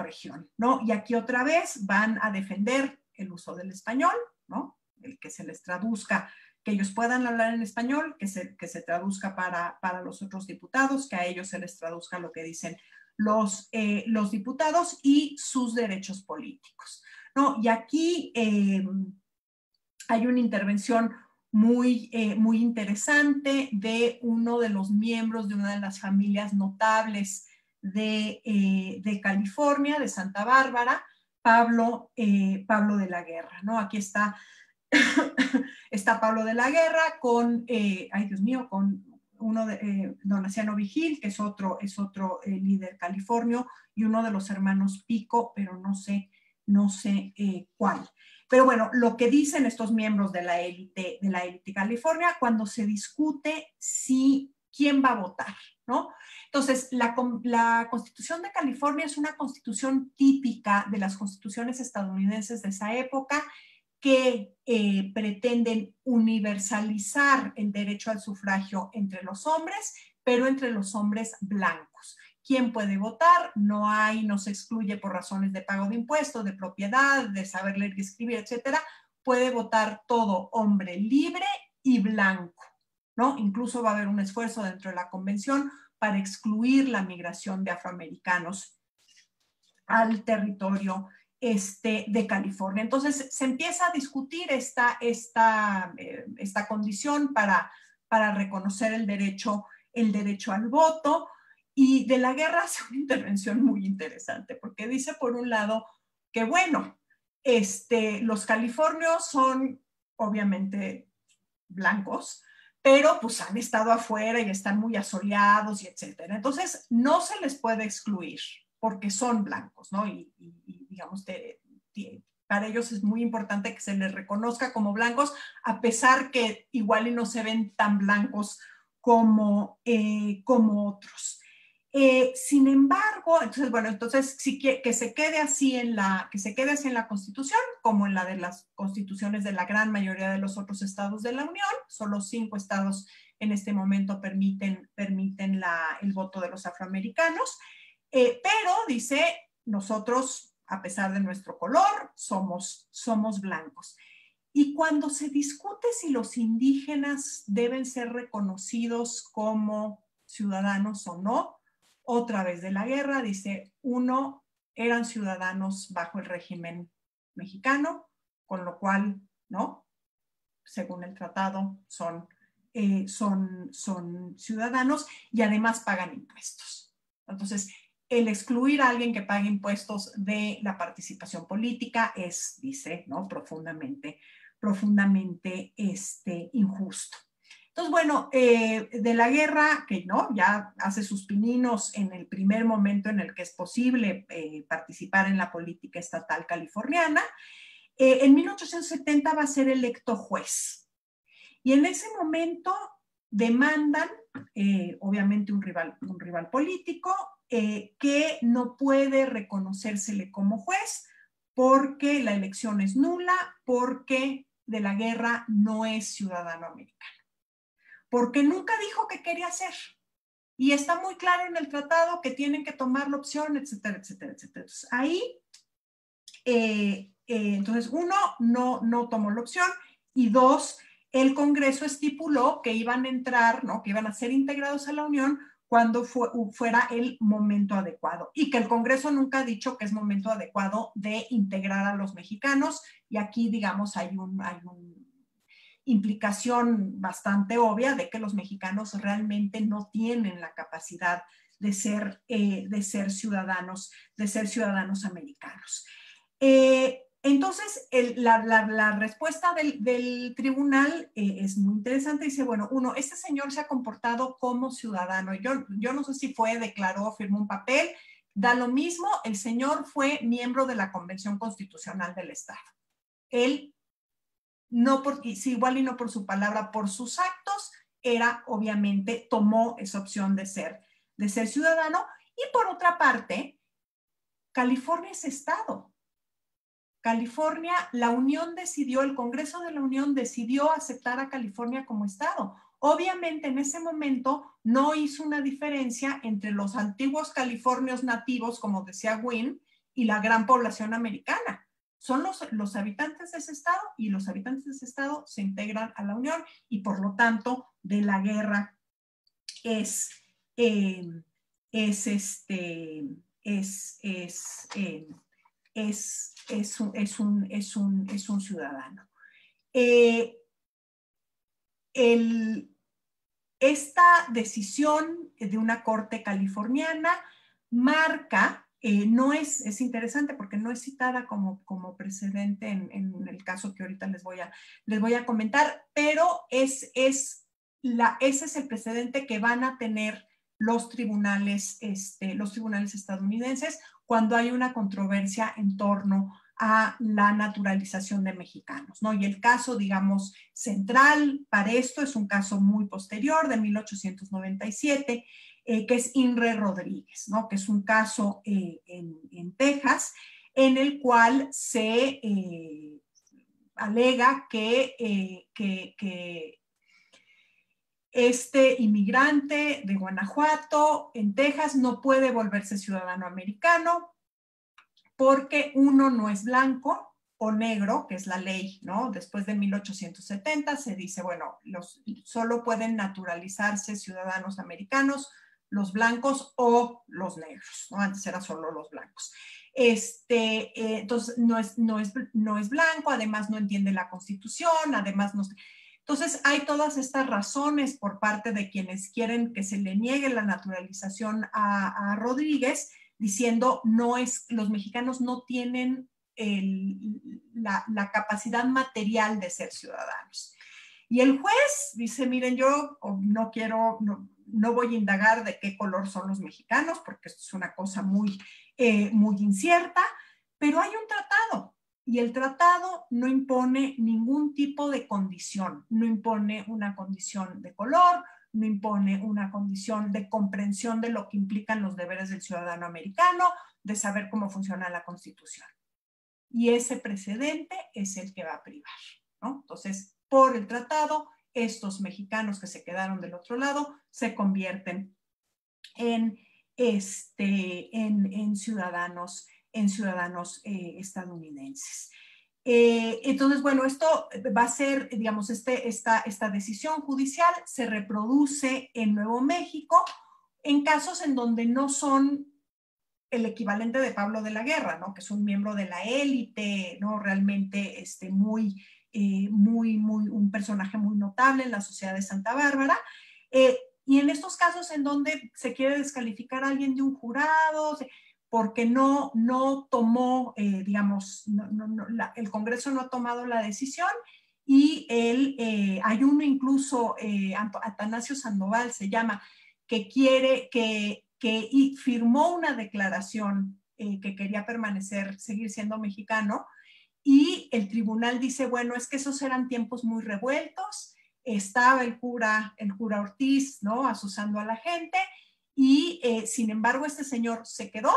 región, ¿no? Y aquí otra vez van a defender el uso del español, ¿no?, el que se les traduzca, que ellos puedan hablar en español, que se traduzca para los otros diputados, que a ellos se les traduzca lo que dicen los diputados, y sus derechos políticos, ¿no? Y aquí hay una intervención muy interesante de uno de los miembros de una de las familias notables de California, de Santa Bárbara, Pablo de la Guerra, ¿no? Aquí está Pablo de la Guerra con uno de don Aciano Vigil, que es otro líder californio, y uno de los hermanos Pico, pero no sé cuál. Pero bueno, lo que dicen estos miembros de la élite California cuando se discute quién va a votar, ¿no? Entonces, la Constitución de California es una constitución típica de las constituciones estadounidenses de esa época que pretenden universalizar el derecho al sufragio entre los hombres, pero entre los hombres blancos. ¿Quién puede votar? No se excluye por razones de pago de impuestos, de propiedad, de saber leer y escribir, etcétera. Puede votar todo hombre libre y blanco, ¿no? Incluso va a haber un esfuerzo dentro de la convención para excluir la migración de afroamericanos al territorio de California. Entonces, se empieza a discutir esta condición para reconocer el derecho al voto. Y De la Guerra hace una intervención muy interesante, porque dice, por un lado, que bueno, los californios son obviamente blancos, pero pues han estado afuera y están muy asoleados y etcétera. Entonces, no se les puede excluir porque son blancos, ¿no? Y digamos, para ellos es muy importante que se les reconozca como blancos, a pesar que igual y no se ven tan blancos como otros. Sin embargo, entonces sí que se quede así en la Constitución, como en la de las constituciones de la gran mayoría de los otros estados de la Unión. Solo 5 estados en este momento permiten el voto de los afroamericanos, pero dice, nosotros, a pesar de nuestro color, somos blancos. Y cuando se discute si los indígenas deben ser reconocidos como ciudadanos o no, otra vez De la Guerra dice, eran ciudadanos bajo el régimen mexicano, con lo cual, ¿no? Según el tratado, son ciudadanos y además pagan impuestos. Entonces, el excluir a alguien que pague impuestos de la participación política es, dice, ¿no? profundamente injusto. Entonces, bueno, De la Guerra, que no, ya hace sus pininos en el primer momento en el que es posible participar en la política estatal californiana. En 1870 va a ser electo juez. Y en ese momento demandan, obviamente, un rival político que no puede reconocérsele como juez porque la elección es nula, porque De la Guerra no es ciudadano americano, porque nunca dijo que quería ser. Y está muy claro en el tratado que tienen que tomar la opción, etcétera, etcétera, etcétera. Entonces, ahí, entonces, 1, no tomó la opción, y 2, el Congreso estipuló que iban a entrar, ¿no? que iban a ser integrados a la Unión cuando fuera el momento adecuado, y que el Congreso nunca ha dicho que es momento adecuado de integrar a los mexicanos, y aquí, digamos, hay una implicación bastante obvia de que los mexicanos realmente no tienen la capacidad de ser ciudadanos americanos. Entonces, la respuesta del tribunal es muy interesante. Dice, bueno, este señor se ha comportado como ciudadano. Yo no sé si declaró, firmó un papel, da lo mismo. El señor fue miembro de la Convención Constitucional del Estado. Él, igual y no por su palabra, por sus actos, obviamente, tomó esa opción de ser ciudadano. Y por otra parte, California es Estado. California, el Congreso de la Unión decidió aceptar a California como Estado. Obviamente, en ese momento no hizo una diferencia entre los antiguos californios nativos, como decía Wynne, y la gran población americana. Son los habitantes de ese estado, y los habitantes de ese estado se integran a la Unión, y por lo tanto, De la Guerra es un ciudadano. Esta decisión de una corte californiana marca, es interesante porque no es citada como precedente en el caso que ahorita les voy a comentar, pero ese es el precedente que van a tener los tribunales estadounidenses cuando hay una controversia en torno a la naturalización de mexicanos, ¿no? Y el caso, digamos, central para esto es un caso muy posterior, de 1897, que es Inre Rodríguez, ¿no? Que es un caso en Texas, en el cual se alega que este inmigrante de Guanajuato en Texas no puede volverse ciudadano americano porque uno no es blanco o negro, que es la ley, ¿no? Después de 1870 se dice, bueno, solo pueden naturalizarse ciudadanos americanos los blancos o los negros, ¿no? Antes era solo los blancos. Entonces, no es blanco, además no entiende la Constitución, además no... Entonces, hay todas estas razones por parte de quienes quieren que se le niegue la naturalización a Rodríguez, diciendo los mexicanos no tienen la capacidad material de ser ciudadanos. Y el juez dice, miren, yo no voy a indagar de qué color son los mexicanos, porque esto es una cosa muy incierta, pero hay un tratado. Y el tratado no impone ningún tipo de condición, no impone una condición de color, no impone una condición de comprensión de lo que implican los deberes del ciudadano americano, de saber cómo funciona la Constitución. Y ese precedente es el que va a privar, ¿no? Entonces, por el tratado, estos mexicanos que se quedaron del otro lado se convierten en ciudadanos estadounidenses. Entonces, bueno, esto va a ser, digamos, esta decisión judicial se reproduce en Nuevo México en casos en donde no son el equivalente de Pablo de la Guerra, ¿no? Que es un miembro de la élite, ¿no? Realmente un personaje muy notable en la sociedad de Santa Bárbara. Y en estos casos en donde se quiere descalificar a alguien de un jurado, porque no tomó, digamos, el Congreso no ha tomado la decisión, y hay uno incluso, Atanasio Sandoval se llama, que firmó una declaración que quería seguir siendo mexicano, y el tribunal dice, bueno, es que esos eran tiempos muy revueltos, estaba el cura Ortiz, ¿no? Asusando a la gente, y sin embargo este señor se quedó.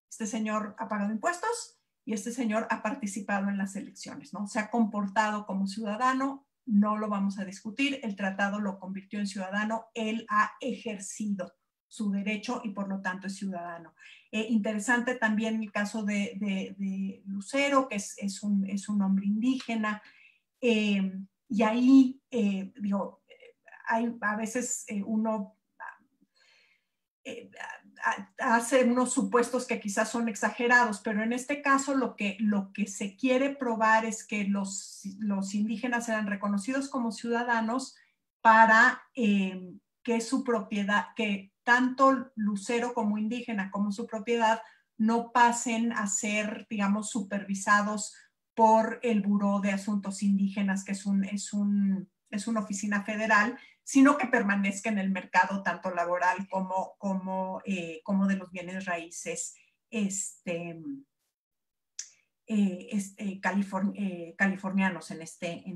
Este señor ha pagado impuestos y este señor ha participado en las elecciones, ¿no? Se ha comportado como ciudadano, no lo vamos a discutir, el tratado lo convirtió en ciudadano, él ha ejercido su derecho y por lo tanto es ciudadano. Interesante también el caso de Lucero, que es un hombre indígena, y ahí, a veces uno hace unos supuestos que quizás son exagerados, pero en este caso lo que se quiere probar es que los indígenas eran reconocidos como ciudadanos para que su propiedad, que tanto Lucero como indígena como su propiedad no pasen a ser, digamos, supervisados por el Buró de Asuntos Indígenas, que es una oficina federal, sino que permanezca en el mercado tanto laboral como de los bienes raíces californianos en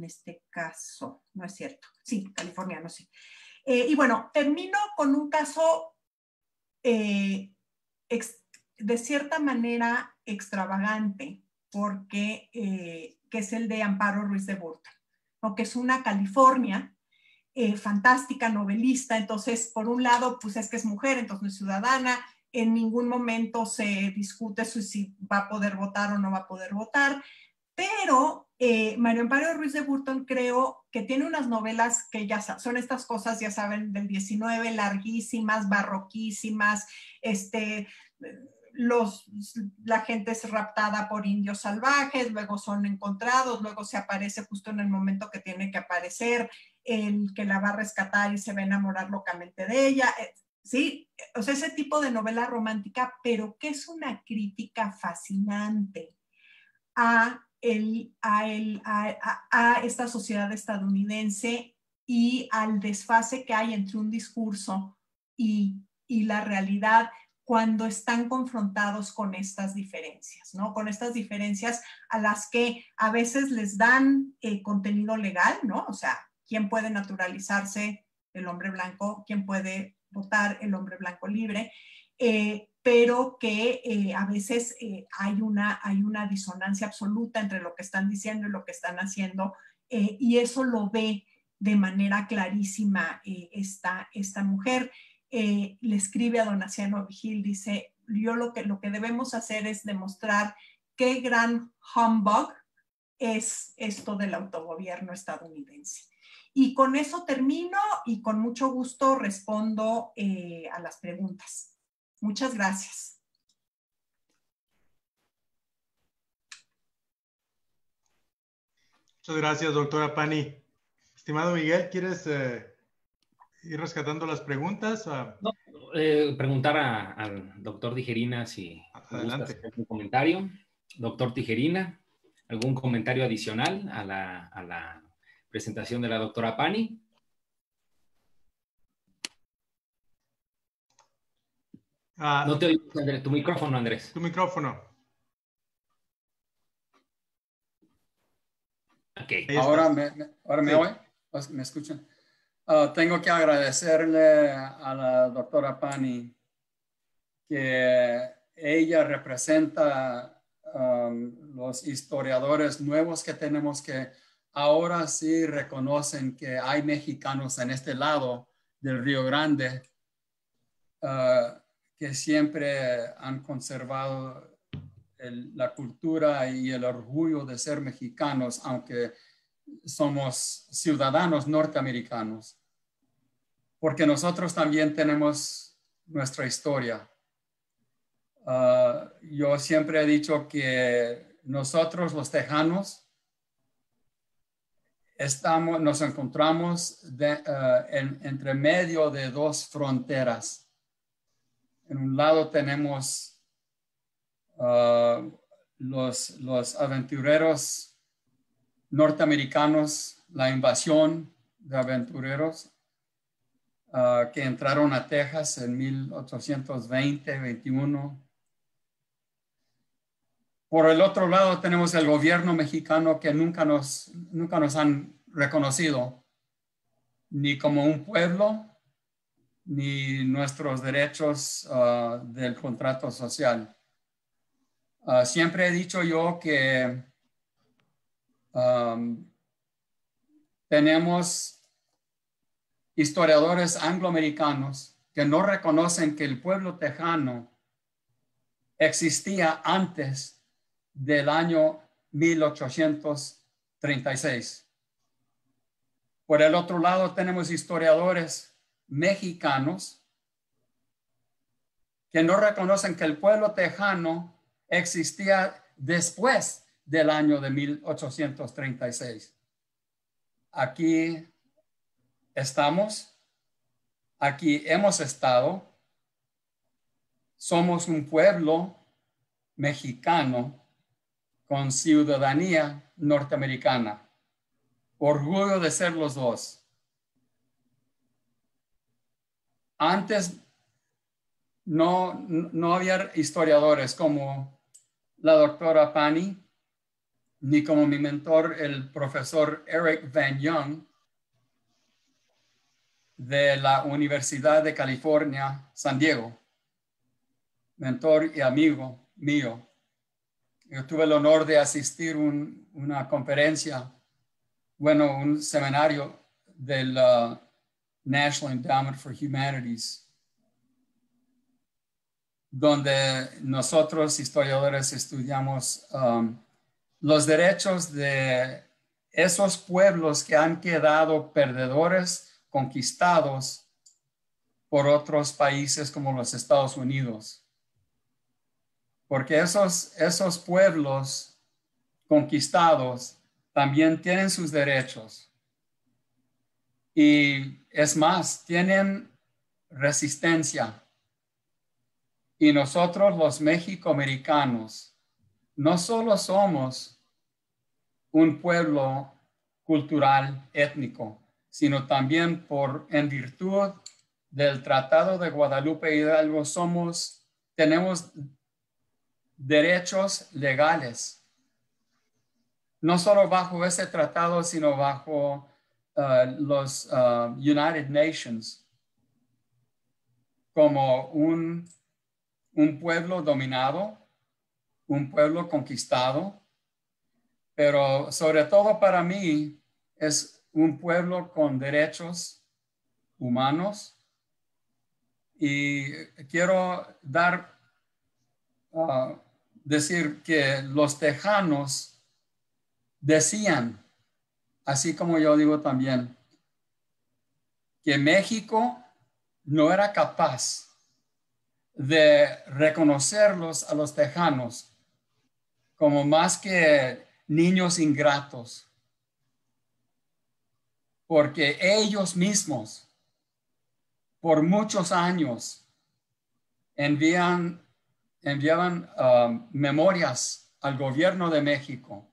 este caso, ¿no es cierto? Sí, californianos, sí. Y bueno, termino con un caso de cierta manera extravagante, porque que es el de Amparo Ruiz de Burton, ¿no? Que es una California fantástica, novelista. Entonces, por un lado, pues es que es mujer, entonces no es ciudadana, en ningún momento se discute si va a poder votar o no va a poder votar, pero Mario Amparo Ruiz de Burton creo que tiene unas novelas que ya son estas cosas, ya saben, del 19, larguísimas, barroquísimas, la gente es raptada por indios salvajes, luego son encontrados, luego se aparece justo en el momento que tiene que aparecer, el que la va a rescatar y se va a enamorar locamente de ella, ¿sí? O sea, ese tipo de novela romántica, pero que es una crítica fascinante a esta sociedad estadounidense y al desfase que hay entre un discurso y la realidad, cuando están confrontados con estas diferencias, ¿no? Con estas diferencias a las que a veces les dan contenido legal, ¿no? O sea, ¿quién puede naturalizarse? El hombre blanco. ¿Quién puede votar? El hombre blanco libre. Pero que a veces hay una disonancia absoluta entre lo que están diciendo y lo que están haciendo, y eso lo ve de manera clarísima esta mujer. Le escribe a Donaciano Vigil, dice, yo lo que debemos hacer es demostrar qué gran humbug es esto del autogobierno estadounidense. Y con eso termino y con mucho gusto respondo a las preguntas. Muchas gracias. Muchas gracias, doctora Pani. Estimado Miguel, ¿quieres ir rescatando las preguntas? No, preguntar al doctor Tijerina si Adelante. gusta hacer un comentario. Doctor Tijerina, ¿algún comentario adicional a la presentación de la doctora Pani? No te oigo, Andrés. Tu micrófono, Andrés. Tu micrófono. Okay. Ahora me oye, me escuchan. Tengo que agradecerle a la doctora Pani que ella representa los historiadores nuevos que tenemos, que ahora sí reconocen que hay mexicanos en este lado del Río Grande que siempre han conservado la cultura y el orgullo de ser mexicanos, aunque somos ciudadanos norteamericanos, porque nosotros también tenemos nuestra historia. Yo siempre he dicho que nosotros los tejanos nos encontramos entre medio de dos fronteras. En un lado tenemos los aventureros norteamericanos, la invasión de aventureros que entraron a Texas en 1820-21. Por el otro lado tenemos el gobierno mexicano que nunca nos han reconocido, ni como un pueblo, ni nuestros derechos del contrato social. Siempre he dicho yo que tenemos historiadores angloamericanos que no reconocen que el pueblo tejano existía antes del año 1836. Por el otro lado, tenemos historiadores mexicanos que no reconocen que el pueblo tejano existía después del año de 1836. Aquí estamos, aquí hemos estado, somos un pueblo mexicano con ciudadanía norteamericana. Orgullo de ser los dos. Antes no había historiadores como la doctora Pani, ni como mi mentor, el profesor Eric Van Young, de la Universidad de California, San Diego, mentor y amigo mío. Yo tuve el honor de asistir una conferencia, un seminario del National Endowment for Humanities, donde nosotros, historiadores, estudiamos los derechos de esos pueblos que han quedado perdedores, conquistados por otros países como los Estados Unidos. Porque esos pueblos conquistados también tienen sus derechos. Y es más, tienen resistencia. Y nosotros los mexicoamericanos no solo somos un pueblo cultural, étnico, sino también en virtud del Tratado de Guadalupe Hidalgo somos tenemos derechos legales, no solo bajo ese tratado, sino bajo los United Nations, como un pueblo dominado, un pueblo conquistado, pero sobre todo para mí es un pueblo con derechos humanos. Y quiero decir que los tejanos decían, así como yo digo también, que México no era capaz de reconocerlos a los tejanos como más que niños ingratos, porque ellos mismos por muchos años enviaban memorias al gobierno de México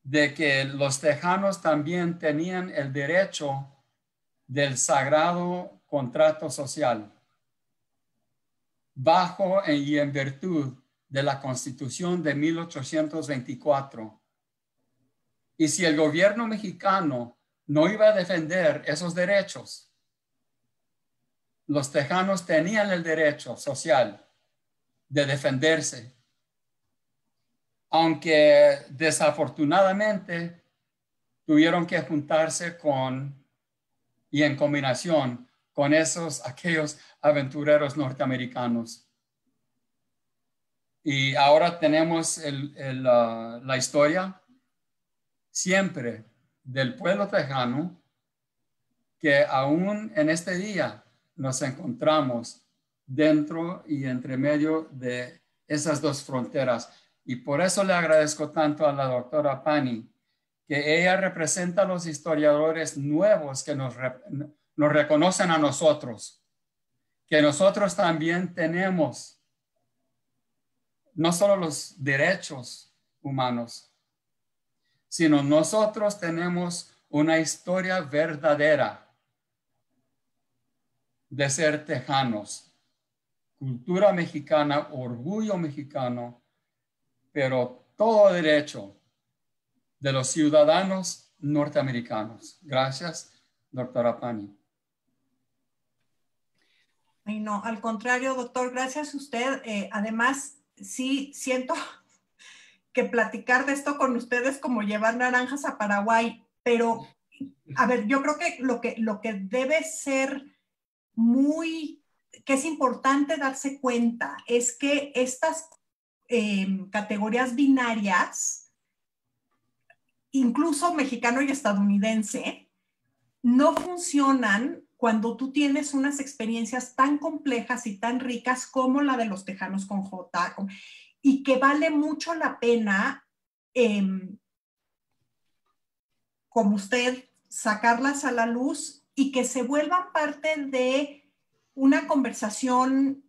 de que los tejanos también tenían el derecho del sagrado contrato social bajo y en virtud de la Constitución de 1824. Y si el gobierno mexicano no iba a defender esos derechos, los tejanos tenían el derecho social de defenderse, aunque desafortunadamente tuvieron que juntarse y en combinación con aquellos aventureros norteamericanos. Y ahora tenemos la historia siempre del pueblo tejano, que aún en este día nos encontramos dentro y entre medio de esas dos fronteras. Y por eso le agradezco tanto a la doctora Pani, que ella representa a los historiadores nuevos que nos reconocen a nosotros, que nosotros también tenemos no solo los derechos humanos, sino nosotros tenemos una historia verdadera de ser tejanos, cultura mexicana, orgullo mexicano, pero todo derecho de los ciudadanos norteamericanos. Gracias, doctora Pani. Ay, no, al contrario, doctor, gracias a usted. Además, sí siento que platicar de esto con ustedes es como llevar naranjas a Paraguay, pero a ver, yo creo que lo que debe ser que es importante darse cuenta es que estas categorías binarias, incluso mexicano y estadounidense, no funcionan cuando tú tienes unas experiencias tan complejas y tan ricas como la de los tejanos con J, y que vale mucho la pena, como usted, sacarlas a la luz y que se vuelvan parte de una conversación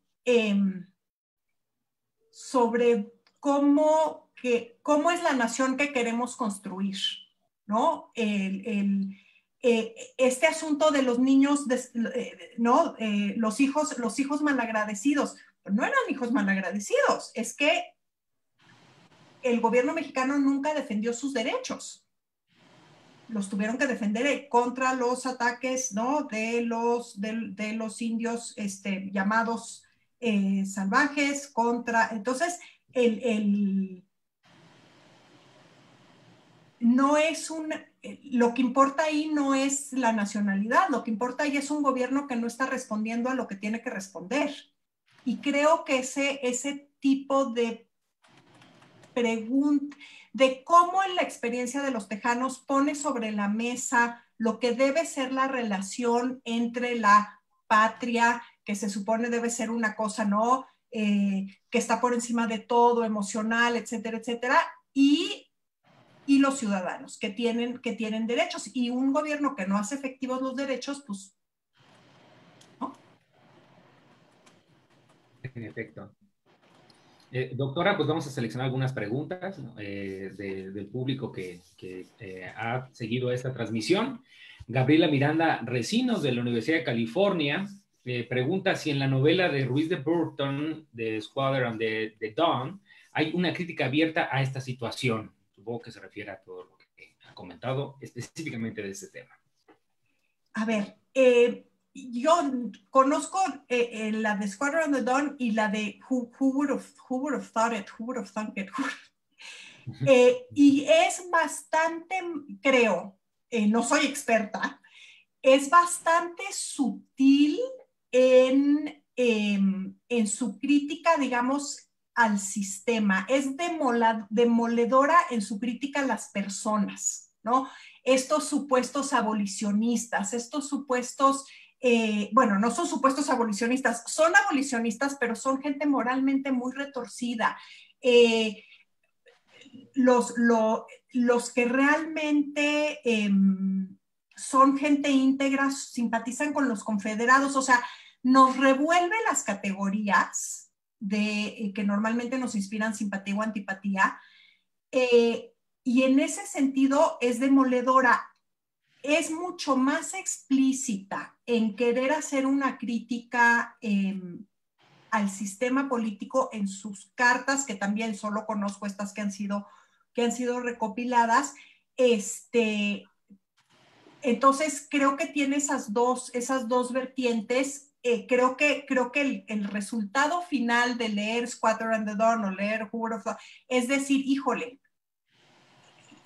sobre cómo es la nación que queremos construir, ¿no? Este asunto de los niños, ¿no? Los hijos malagradecidos. No eran hijos malagradecidos, es que el gobierno mexicano nunca defendió sus derechos. Los tuvieron que defender contra los ataques, ¿no? de los indios llamados salvajes, entonces no es lo que importa ahí no es la nacionalidad, lo que importa ahí es un gobierno que no está respondiendo a lo que tiene que responder. Y creo que ese tipo de pregunta, de cómo en la experiencia de los tejanos pone sobre la mesa lo que debe ser la relación entre la patria, que se supone debe ser una cosa, ¿no? Que está por encima de todo, emocional, etcétera, etcétera, y los ciudadanos que tienen derechos, y un gobierno que no hace efectivos los derechos, pues, ¿no? En efecto. Doctora, pues vamos a seleccionar algunas preguntas del público que ha seguido esta transmisión. Gabriela Miranda Recinos, de la Universidad de California, pregunta si en la novela de Ruiz de Burton, de Squadron de Dawn, hay una crítica abierta a esta situación. Supongo que se refiere a todo lo que ha comentado específicamente de este tema. A ver, yo conozco la de Squadron de Dawn y la de Who Would Have Thought It, Who Would Have Thunk It. Y es bastante, creo, no soy experta, es bastante sutil en su crítica, digamos, al sistema. Es demoledora en su crítica a las personas, ¿no? Estos supuestos abolicionistas, estos supuestos, bueno, no son supuestos abolicionistas, son abolicionistas, pero son gente moralmente muy retorcida. Los que realmente son gente íntegra, simpatizan con los confederados, o sea, nos revuelve las categorías que normalmente nos inspiran simpatía o antipatía, y en ese sentido es demoledora. Es mucho más explícita en querer hacer una crítica al sistema político en sus cartas, que también solo conozco estas que han sido recopiladas. Entonces, creo que tiene esas dos vertientes. Creo que el resultado final de leer Squadron and the Dawn o leer Who Would Have Thought, es decir, híjole,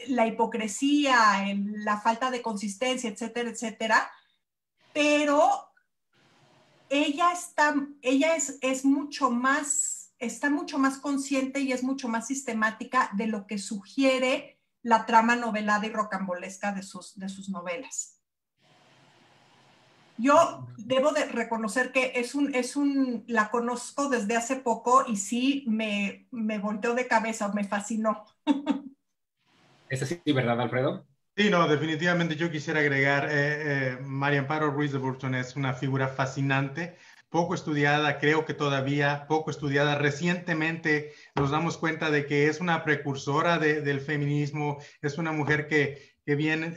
la hipocresía, la falta de consistencia, etcétera, etcétera, pero ella es mucho más, está mucho más consciente y es mucho más sistemática de lo que sugiere la trama novelada y rocambolesca de sus novelas. Yo debo de reconocer que la conozco desde hace poco y sí me volteó de cabeza, me fascinó. ¿Es así, verdad, Alfredo? Sí, no, definitivamente yo quisiera agregar, María Amparo Ruiz de Burton es una figura fascinante, poco estudiada, creo que todavía poco estudiada. Recientemente nos damos cuenta de que es una precursora del feminismo, es una mujer que bien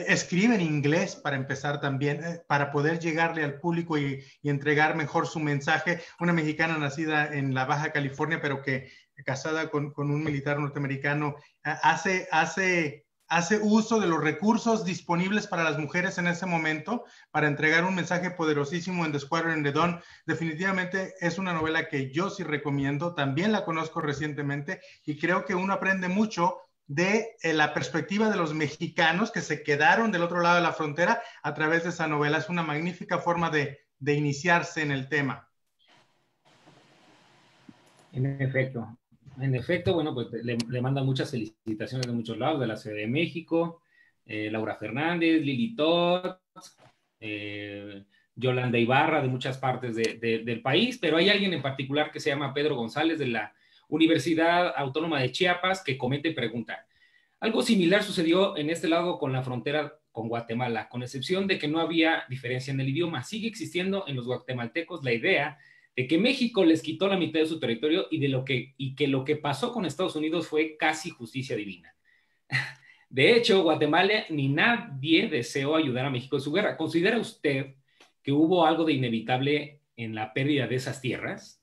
escribe en inglés para empezar también, para poder llegarle al público y entregar mejor su mensaje. Una mexicana nacida en la Baja California, pero que casada con un militar norteamericano, hace uso de los recursos disponibles para las mujeres en ese momento para entregar un mensaje poderosísimo en The Squadron and the Dawn. Definitivamente es una novela que yo sí recomiendo, también la conozco recientemente y creo que uno aprende mucho de la perspectiva de los mexicanos que se quedaron del otro lado de la frontera a través de esa novela. Es una magnífica forma de iniciarse en el tema. En efecto, bueno, pues le manda muchas felicitaciones de muchos lados, de la Ciudad de México, Laura Fernández, Lili Todd, Yolanda Ibarra, de muchas partes del país, pero hay alguien en particular que se llama Pedro González, de la Universidad Autónoma de Chiapas, que comenta y pregunta. Algo similar sucedió en este lado con la frontera con Guatemala, con excepción de que no había diferencia en el idioma. Sigue existiendo en los guatemaltecos la idea de que México les quitó la mitad de su territorio y que lo que pasó con Estados Unidos fue casi justicia divina. De hecho, Guatemala ni nadie deseó ayudar a México en su guerra. ¿Considera usted que hubo algo de inevitable en la pérdida de esas tierras?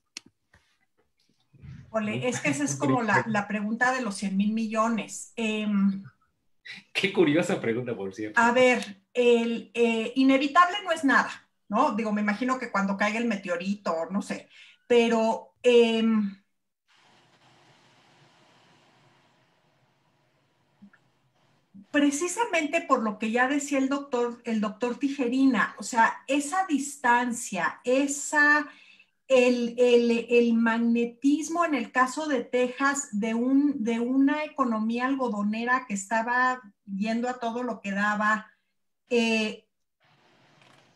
Ole, es que esa es como la pregunta de los 100,000 millones. Qué curiosa pregunta, por cierto. A ver, inevitable no es nada, ¿no? Digo, me imagino que cuando caiga el meteorito, no sé, pero precisamente por lo que ya decía el doctor Tijerina, o sea, esa distancia, el magnetismo en el caso de Texas de una economía algodonera que estaba yendo a todo lo que daba,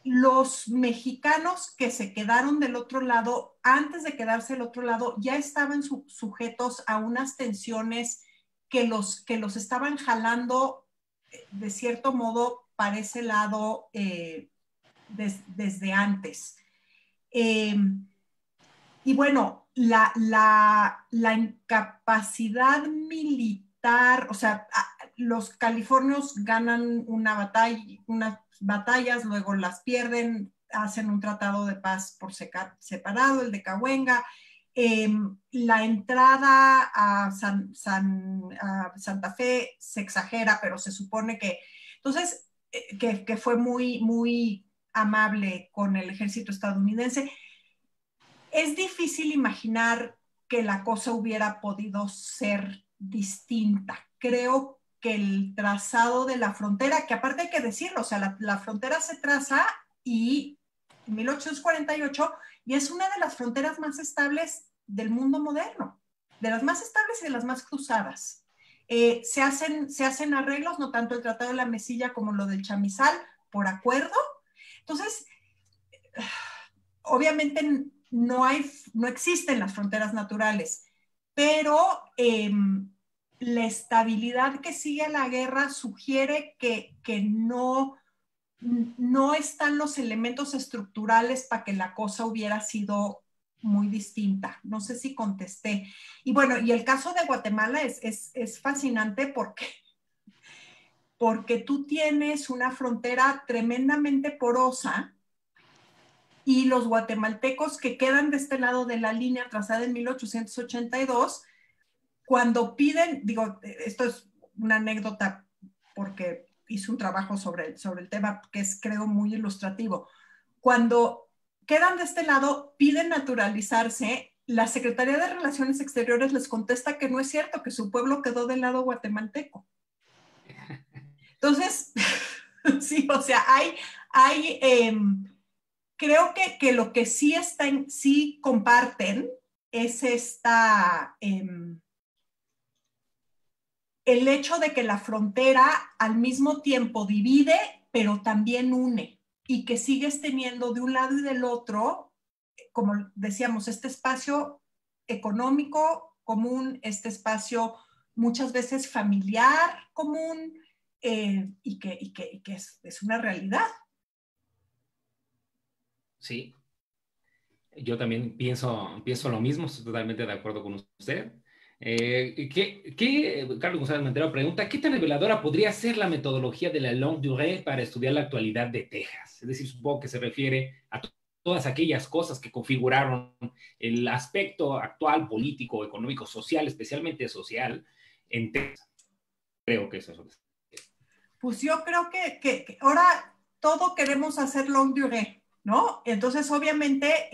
los mexicanos que se quedaron del otro lado, antes de quedarse del otro lado, ya estaban sujetos a unas tensiones que los estaban jalando de cierto modo para ese lado desde antes. Y bueno, la incapacidad militar, o sea, los californios ganan unas batallas, luego las pierden, hacen un tratado de paz por separado, el de Cahuenga. La entrada a Santa Fe se exagera, pero se supone que, entonces, que fue muy, muy amable con el ejército estadounidense. Es difícil imaginar que la cosa hubiera podido ser distinta. Creo que el trazado de la frontera, que aparte hay que decirlo, o sea, la frontera se traza y en 1848 y es una de las fronteras más estables del mundo moderno, de las más estables y de las más cruzadas. Se hacen arreglos, no tanto el Tratado de la Mesilla como lo del Chamizal, por acuerdo. Entonces, obviamente no existen las fronteras naturales, pero la estabilidad que sigue a la guerra sugiere que no están los elementos estructurales para que la cosa hubiera sido muy distinta. No sé si contesté. Y bueno, y el caso de Guatemala es fascinante porque tú tienes una frontera tremendamente porosa y los guatemaltecos que quedan de este lado de la línea trazada en 1882, cuando piden, digo, esto es una anécdota porque hice un trabajo sobre el tema que es, creo, muy ilustrativo. Cuando quedan de este lado, piden naturalizarse, la Secretaría de Relaciones Exteriores les contesta que no es cierto, que su pueblo quedó del lado guatemalteco. Entonces, sí, o sea, creo que lo que sí comparten es el hecho de que la frontera al mismo tiempo divide, pero también une, y que sigues teniendo de un lado y del otro, como decíamos, este espacio económico común, este espacio muchas veces familiar común, y que es una realidad. Sí, yo también pienso lo mismo, estoy totalmente de acuerdo con usted. Carlos González Montero pregunta, ¿qué tan reveladora podría ser la metodología de la longue durée para estudiar la actualidad de Texas? Es decir, supongo que se refiere a todas aquellas cosas que configuraron el aspecto actual, político, económico, social, especialmente social, en Texas. Creo que eso es lo que... Pues yo creo que ahora todo queremos hacer longue durée, ¿no? Entonces, obviamente,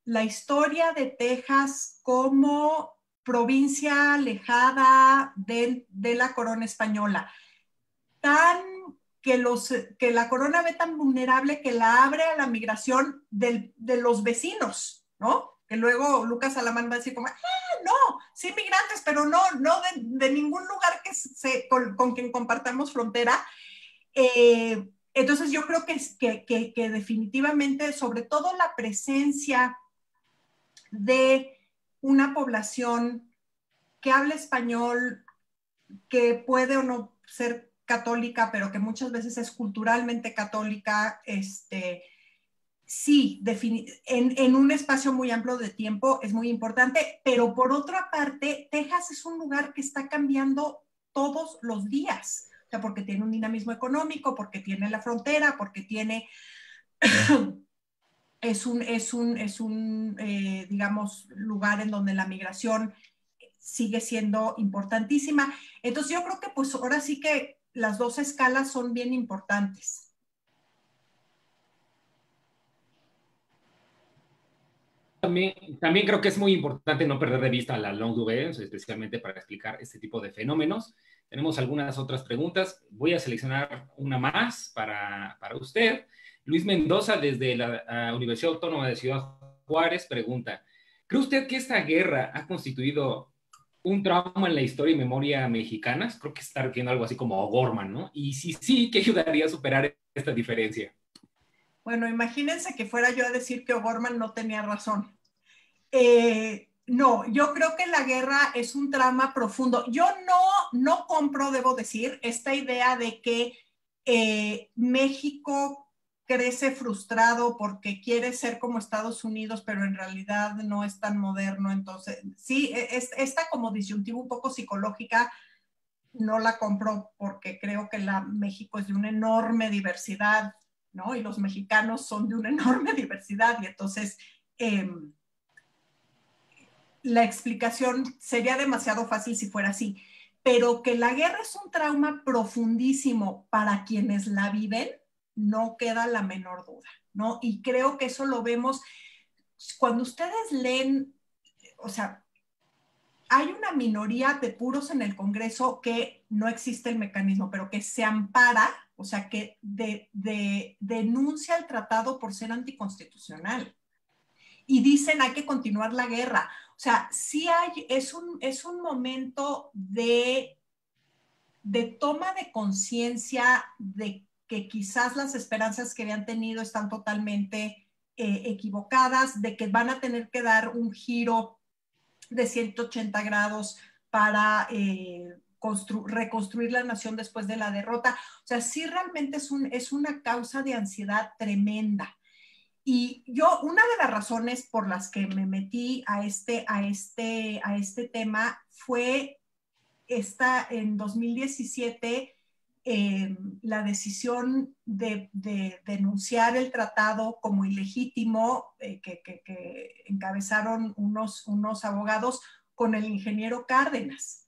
la historia de Texas como provincia alejada de la corona española, que la corona ve tan vulnerable que la abre a la migración de los vecinos, ¿no? Que luego Lucas Alamán va a decir como, no, sí migrantes, pero no de ningún lugar con quien compartamos frontera. Entonces yo creo que definitivamente, sobre todo la presencia de una población que habla español, que puede o no ser católica, pero que muchas veces es culturalmente católica, sí, en un espacio muy amplio de tiempo es muy importante, pero por otra parte, Texas es un lugar que está cambiando todos los días, o sea, porque tiene un dinamismo económico, porque tiene la frontera, porque tiene... es un digamos, lugar en donde la migración sigue siendo importantísima. Entonces yo creo que pues ahora sí que las dos escalas son bien importantes. También creo que es muy importante no perder de vista la longue durée, especialmente para explicar este tipo de fenómenos. Tenemos algunas otras preguntas. Voy a seleccionar una más para usted. Luis Mendoza, desde la Universidad Autónoma de Ciudad Juárez, pregunta, ¿cree usted que esta guerra ha constituido un trauma en la historia y memoria mexicanas? Creo que está refiriendo algo así como O'Gorman, ¿no? Y si sí, ¿qué ayudaría a superar esta diferencia? Bueno, imagínense que fuera yo a decir que O'Gorman no tenía razón. No, yo creo que la guerra es un trauma profundo. Yo no compro, debo decir, esta idea de que México crece frustrado porque quiere ser como Estados Unidos, pero en realidad no es tan moderno. Entonces, sí, esta como disyuntiva un poco psicológica no la compro porque creo que México es de una enorme diversidad, ¿no? Y los mexicanos son de una enorme diversidad, y entonces la explicación sería demasiado fácil si fuera así. Pero que la guerra es un trauma profundísimo para quienes la viven, no queda la menor duda, ¿no? Y creo que eso lo vemos cuando ustedes leen, o sea, hay una minoría de puros en el Congreso que no existe el mecanismo, pero que se ampara, o sea, que denuncia el tratado por ser anticonstitucional. Y dicen hay que continuar la guerra. O sea, sí es un momento de toma de conciencia de que quizás las esperanzas que habían tenido están totalmente equivocadas, de que van a tener que dar un giro de 180 grados para reconstruir la nación después de la derrota. O sea, sí realmente es una causa de ansiedad tremenda. Y yo, una de las razones por las que me metí a este tema fue en 2017 la decisión de denunciar el tratado como ilegítimo que encabezaron unos abogados con el ingeniero Cárdenas.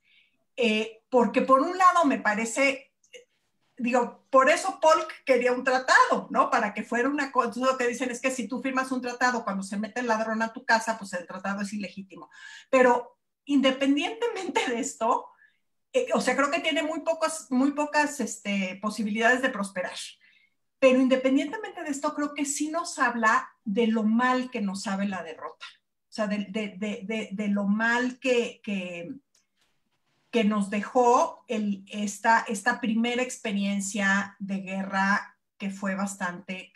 Porque por un lado me parece, digo, por eso Polk quería un tratado, ¿no? Para que fuera una cosa. Entonces lo que dicen es que si tú firmas un tratado cuando se mete el ladrón a tu casa, pues el tratado es ilegítimo. Pero independientemente de esto, o sea, creo que tiene muy pocas posibilidades de prosperar. Pero independientemente de esto, creo que sí nos habla de lo mal que nos sabe la derrota. O sea, de lo mal que nos dejó esta primera experiencia de guerra que fue bastante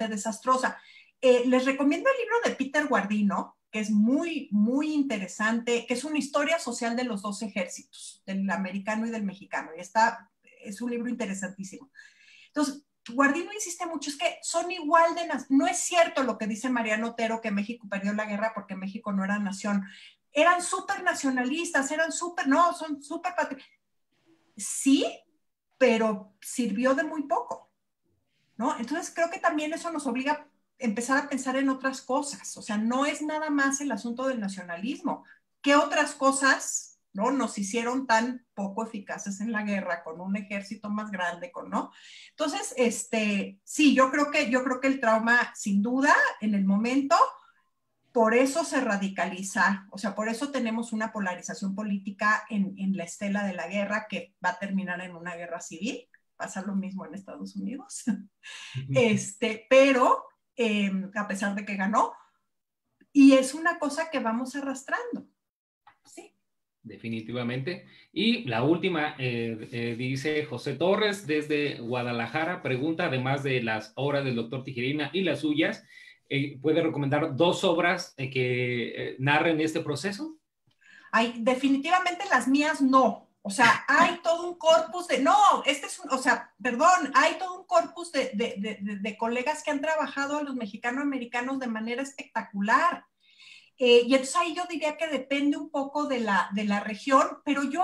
desastrosa. Les recomiendo el libro de Peter Guardino, que es muy, muy interesante, que es una historia social de los dos ejércitos, del americano y del mexicano. Y es un libro interesantísimo. Entonces, Guardino insiste mucho, es que son igual de... No es cierto lo que dice Mariano Otero, que México perdió la guerra porque México no era nación. Eran súper nacionalistas, son súper patriotas. Sí, pero sirvió de muy poco, ¿no? Entonces creo que también eso nos obliga a empezar a pensar en otras cosas. O sea, no es nada más el asunto del nacionalismo. ¿Qué otras cosas, no, nos hicieron tan poco eficaces en la guerra con un ejército más grande, ¿no? Entonces, sí, yo creo que el trauma, sin duda, en el momento, por eso se radicaliza, o sea, por eso tenemos una polarización política en la estela de la guerra que va a terminar en una guerra civil. Pasa lo mismo en Estados Unidos. Pero a pesar de que ganó, y es una cosa que vamos arrastrando. Sí. Definitivamente. Y la última, dice José Torres desde Guadalajara, pregunta, además de las obras del doctor Tijerina y las suyas, ¿puede recomendar 2 obras que narren este proceso? Definitivamente las mías no. O sea, hay todo un corpus hay todo un corpus de colegas que han trabajado a los mexicanoamericanos de manera espectacular. Y entonces ahí yo diría que depende un poco de la región, pero yo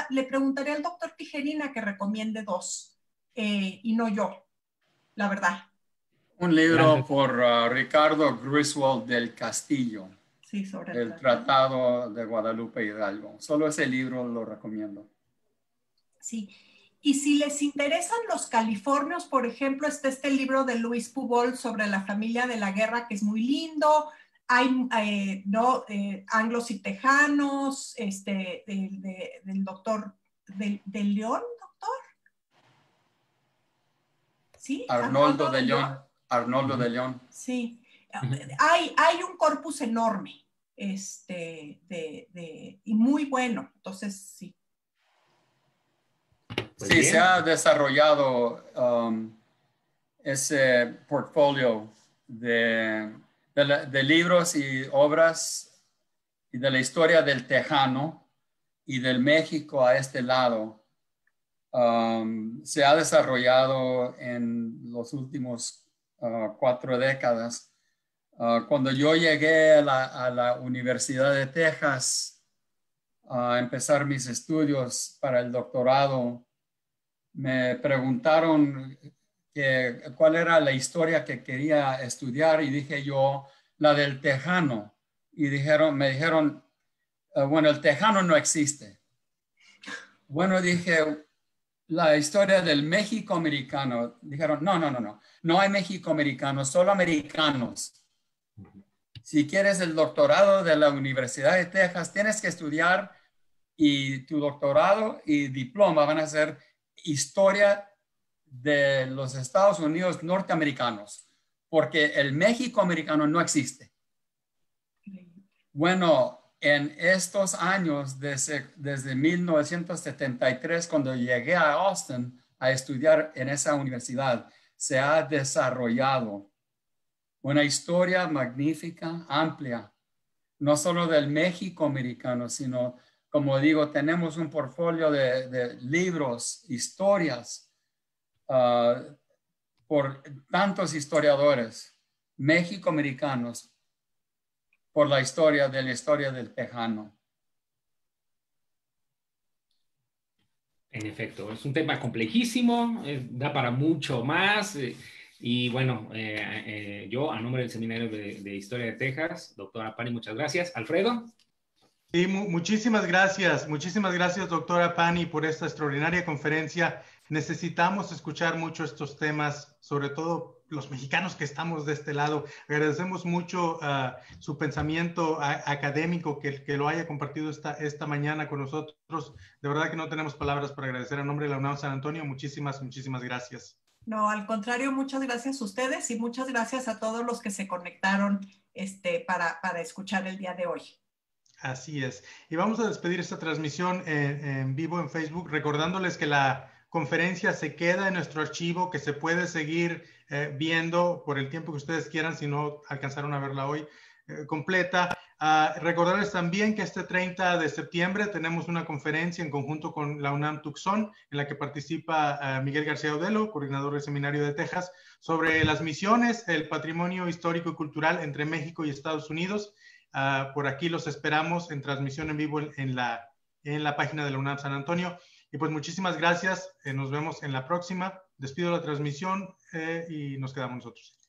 le preguntaría al doctor Tijerina que recomiende 2, y no yo, la verdad. Un libro por Ricardo Griswold del Castillo. Sí, sobre el Tratado de Guadalupe Hidalgo. Solo ese libro lo recomiendo. Sí. Y si les interesan los californios, por ejemplo, está este libro de Luis Pubol sobre la familia de la guerra, que es muy lindo. Hay anglos y tejanos, del doctor, del León, doctor. ¿Sí? Arnoldo de León. Arnoldo de León. Sí. Hay un corpus enorme, y muy bueno. Entonces, sí. Pues sí, bien. Se ha desarrollado ese portfolio de libros y obras y de la historia del tejano y del México a este lado. Se ha desarrollado en los últimos 4 décadas. Cuando yo llegué a la Universidad de Texas, a empezar mis estudios para el doctorado, me preguntaron cuál era la historia que quería estudiar y dije yo, la del tejano. Y me dijeron, bueno, el tejano no existe. Bueno, dije, la historia del México americano. Dijeron, no hay México americano, solo americanos. Si quieres el doctorado de la Universidad de Texas, tienes que estudiar y tu doctorado y diploma van a ser historia de los Estados Unidos norteamericanos, porque el México americano no existe. Bueno, en estos años, desde 1973, cuando llegué a Austin a estudiar en esa universidad, se ha desarrollado una historia magnífica, amplia, no solo del México americano, sino, como digo, tenemos un portfolio de libros, historias, por tantos historiadores México-americanos por la historia del tejano. En efecto, es un tema complejísimo, da para mucho más. Y bueno, yo a nombre del Seminario de Historia de Texas, doctora Pani, muchas gracias. Alfredo. Sí, muchísimas gracias, doctora Pani, por esta extraordinaria conferencia. Necesitamos escuchar mucho estos temas, sobre todo los mexicanos que estamos de este lado. Agradecemos mucho su pensamiento académico que lo haya compartido esta mañana con nosotros. De verdad que no tenemos palabras para agradecer. A nombre de la UNAM San Antonio, muchísimas gracias. No, al contrario, muchas gracias a ustedes y muchas gracias a todos los que se conectaron para escuchar el día de hoy. Así es. Y vamos a despedir esta transmisión en vivo en Facebook, recordándoles que la conferencia se queda en nuestro archivo, que se puede seguir viendo por el tiempo que ustedes quieran, si no alcanzaron a verla hoy completa. Recordarles también que este 30 de septiembre tenemos una conferencia en conjunto con la UNAM Tucson, en la que participa Miguel García Odelo, coordinador del Seminario de Texas, sobre las misiones, el patrimonio histórico y cultural entre México y Estados Unidos. Por aquí los esperamos en transmisión en vivo en la página de la UNAM San Antonio. Y pues muchísimas gracias. Nos vemos en la próxima. Despido la transmisión y nos quedamos nosotros.